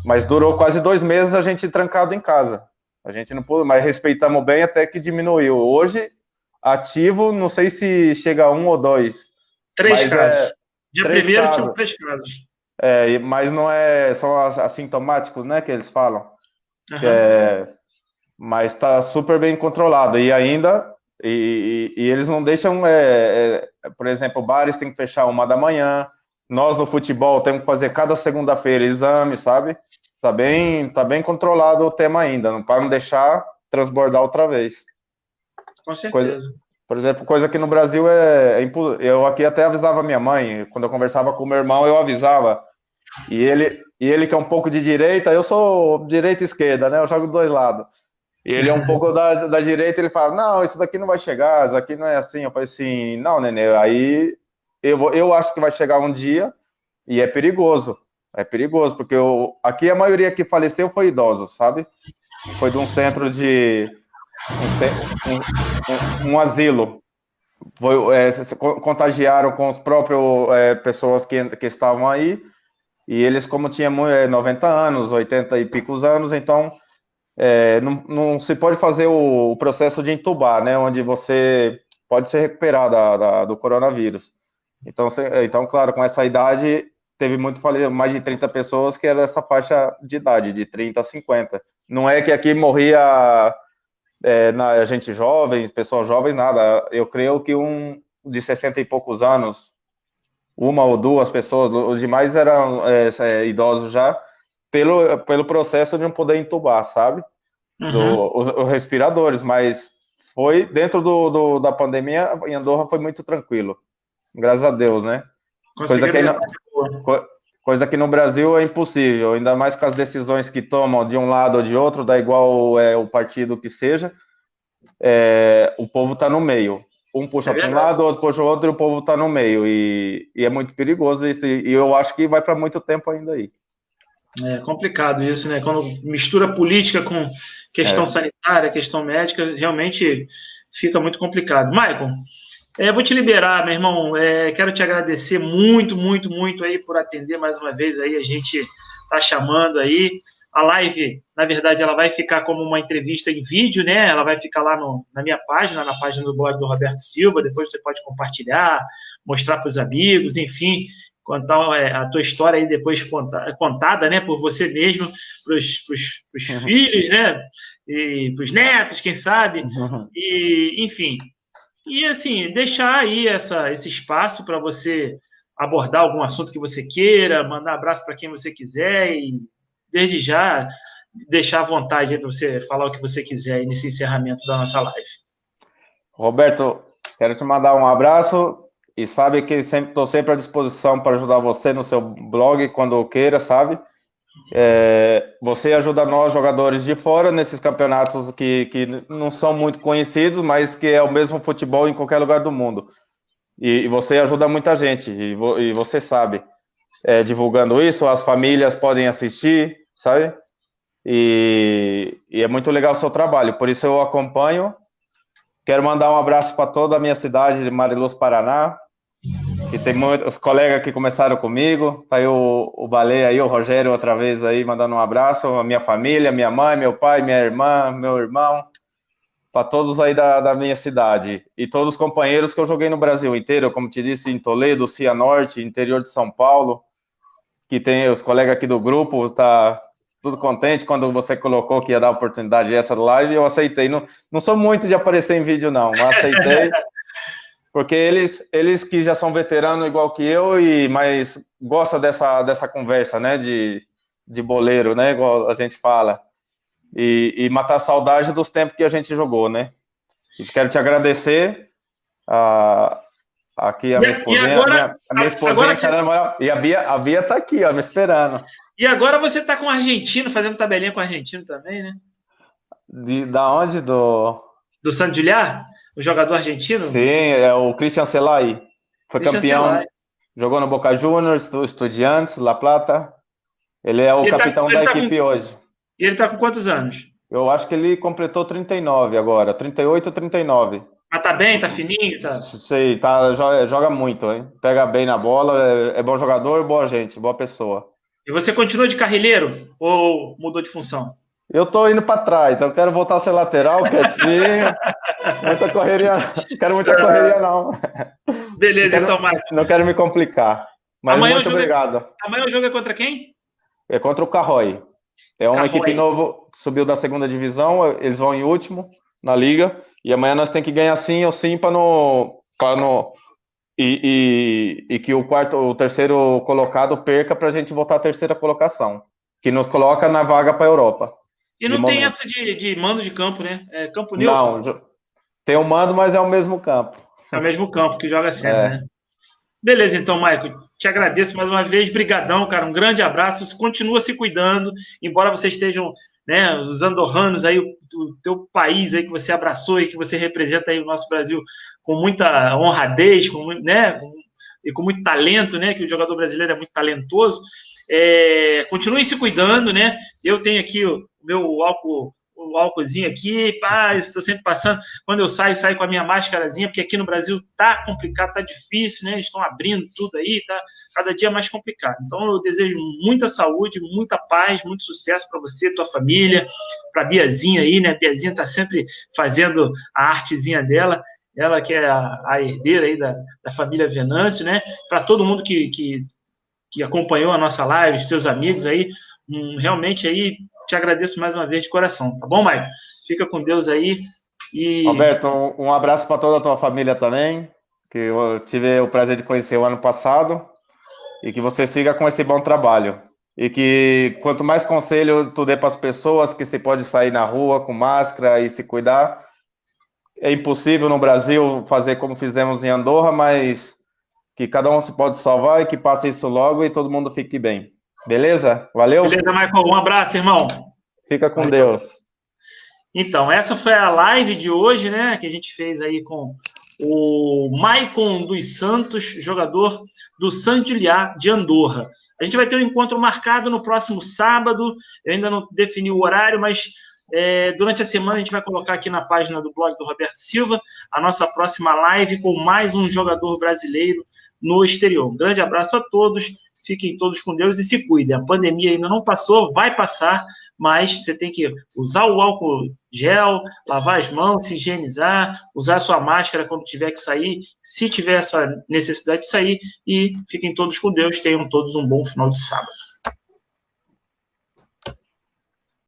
Mas durou quase 2 meses a gente trancado em casa. A gente não pôde, mas respeitamos bem até que diminuiu. Hoje, ativo, não sei se chega a 1 ou 2. 3 casos. Dia 3 primeiro casos. tinham 3 casos. Mas não são assintomáticos, né, que eles falam. Uhum. Mas está super bem controlado. E ainda, e eles não deixam, por exemplo, bares tem que fechar 1 da manhã. Nós no futebol temos que fazer cada segunda-feira exame, sabe? Tá bem controlado o tema ainda, para não deixar transbordar outra vez. Com certeza. Por exemplo, coisa que no Brasil eu aqui até avisava minha mãe, quando eu conversava com meu irmão, eu avisava. E ele que é um pouco de direita, eu sou direita e esquerda, né? Eu jogo dos 2 lados. E ele é um pouco da direita, ele fala, não, isso daqui não vai chegar, isso aqui não é assim. Eu falei assim, não, nenê, aí eu acho que vai chegar um dia e é perigoso. É perigoso, porque aqui a maioria que faleceu foi idosos, sabe? Foi de um centro de um asilo. Se contagiaram com os próprios pessoas que estavam aí, e eles, como tinham 90 anos, 80 e picos anos, então não se pode fazer o processo de entubar, né, onde você pode se recuperar do coronavírus. Então, claro, com essa idade, teve mais de 30 pessoas que era dessa faixa de idade, de 30 a 50. Não é que aqui morria gente jovem, pessoas jovens, nada. Eu creio que de 60 e poucos anos, 1 ou 2 pessoas, os demais eram idosos já, pelo processo de não poder entubar, sabe? Uhum. Os respiradores, mas foi dentro da pandemia, em Andorra foi muito tranquilo, graças a Deus, né? Coisa que no Brasil é impossível, ainda mais com as decisões que tomam de um lado ou de outro, dá igual o partido que seja, o povo está no meio. Um puxa para um lado, outro puxa o outro, e o povo está no meio. E é muito perigoso isso. E eu acho que vai para muito tempo ainda aí. É complicado isso, né? Quando mistura política com questão sanitária, questão médica, realmente fica muito complicado. Michael, vou te liberar, meu irmão. Quero te agradecer muito, muito, muito aí por atender mais uma vez aí. A gente tá chamando aí. A live, na verdade, ela vai ficar como uma entrevista em vídeo, né? Ela vai ficar lá na minha página, na página do blog do Roberto Silva. Depois você pode compartilhar, mostrar para os amigos, enfim, contar a tua história aí depois contada, né, por você mesmo, para os filhos, né? E para os netos, quem sabe. E, enfim. E, assim, deixar aí esse espaço para você abordar algum assunto que você queira, mandar abraço para quem você quiser e, desde já, deixar à vontade para você falar o que você quiser aí nesse encerramento da nossa live. Roberto, quero te mandar um abraço e sabe que estou sempre à disposição para ajudar você no seu blog quando queira, sabe? Você ajuda nós, jogadores de fora, nesses campeonatos que não são muito conhecidos, mas que é o mesmo futebol em qualquer lugar do mundo. E você ajuda muita gente, e você sabe. Divulgando isso, as famílias podem assistir, sabe? E é muito legal o seu trabalho, por isso eu acompanho. Quero mandar um abraço para toda a minha cidade de Mariluz, Paraná, que tem muitos colegas que começaram comigo. Tá aí o Baleia aí, o Rogério outra vez aí, mandando um abraço. A minha família, minha mãe, meu pai, minha irmã, meu irmão, para todos aí da minha cidade. E todos os companheiros que eu joguei no Brasil inteiro, como te disse, em Toledo, Cianorte, interior de São Paulo, que tem os colegas aqui do grupo, tá tudo contente quando você colocou que ia dar a oportunidade essa live, eu aceitei. Não sou muito de aparecer em vídeo, não, mas aceitei, porque eles que já são veteranos igual que eu, mas gostam dessa conversa, né, de boleiro, né, igual a gente fala, e matar a saudade dos tempos que a gente jogou, né. E quero te agradecer, aqui a minha esposinha, a minha esposinha, caramba, e a Bia tá aqui, ó, me esperando. E agora você tá com o argentino, fazendo tabelinha com o argentino também, né? Da onde? Do San Julián? O jogador argentino? Sim, é o Christian Celay. Foi Christian campeão, Celay. Jogou no Boca Juniors, Estudiantes, La Plata. Ele é o capitão da equipe hoje. E ele tá com quantos anos? Eu acho que ele completou 39 agora, 38 ou 39. Mas tá bem, tá fininho? Tá... Sei, joga muito, hein? Pega bem na bola, é bom jogador, boa gente, boa pessoa. E você continua de carrilheiro ou mudou de função? Eu tô indo para trás, eu quero voltar a ser lateral, quietinho. Muita correria, não quero muita correria, não. Beleza, então, Marcos. Não quero me complicar. Mas muito obrigado. Amanhã o jogo é contra quem? É contra o Carroy. É uma equipe nova, subiu da segunda divisão, eles vão em último na liga, e amanhã nós temos que ganhar sim ou sim para que o terceiro colocado perca para a gente voltar à terceira colocação, que nos coloca na vaga para a Europa. E não tem essa de mando de campo, né? É campo neutro? Não, tem um mando, mas é o mesmo campo. É o mesmo campo que joga sempre, né? Beleza, então, Michael, te agradeço mais uma vez, brigadão, cara, um grande abraço, continua se cuidando, embora vocês estejam, né, os andorranos aí, o teu país aí que você abraçou e que você representa aí o nosso Brasil com muita honradez, né, e com muito talento, né, que o jogador brasileiro é muito talentoso, continuem se cuidando, né, eu tenho aqui o meu álcoolzinho aqui, pá, estou sempre passando, quando eu saio com a minha máscarazinha, porque aqui no Brasil tá complicado, tá difícil, né, eles estão abrindo tudo aí, tá cada dia mais complicado, então eu desejo muita saúde, muita paz, muito sucesso para você, tua família, para a Biazinha aí, né, a Biazinha tá sempre fazendo a artezinha dela, ela que é a herdeira aí da família Venâncio, né, para todo mundo que acompanhou a nossa live, os seus amigos aí, realmente aí, te agradeço mais uma vez de coração, tá bom, Maicon? Fica com Deus aí. Roberto, um abraço para toda a tua família também, que eu tive o prazer de conhecer o ano passado, e que você siga com esse bom trabalho. E que quanto mais conselho tu dê para as pessoas, que se pode sair na rua com máscara e se cuidar. É impossível no Brasil fazer como fizemos em Andorra, mas que cada um se pode salvar e que passe isso logo e todo mundo fique bem. Beleza? Valeu? Beleza, Michael. Um abraço, irmão. Fica com Deus. Então, essa foi a live de hoje, né? Que a gente fez aí com o Maicon dos Santos, jogador do San Julián de Andorra. A gente vai ter um encontro marcado no próximo sábado. Eu ainda não defini o horário, mas durante a semana a gente vai colocar aqui na página do blog do Roberto Silva a nossa próxima live com mais um jogador brasileiro no exterior. Um grande abraço a todos. Fiquem todos com Deus e se cuidem. A pandemia ainda não passou, vai passar, mas você tem que usar o álcool gel, lavar as mãos, se higienizar, usar a sua máscara quando tiver que sair, se tiver essa necessidade de sair, e fiquem todos com Deus, tenham todos um bom final de sábado.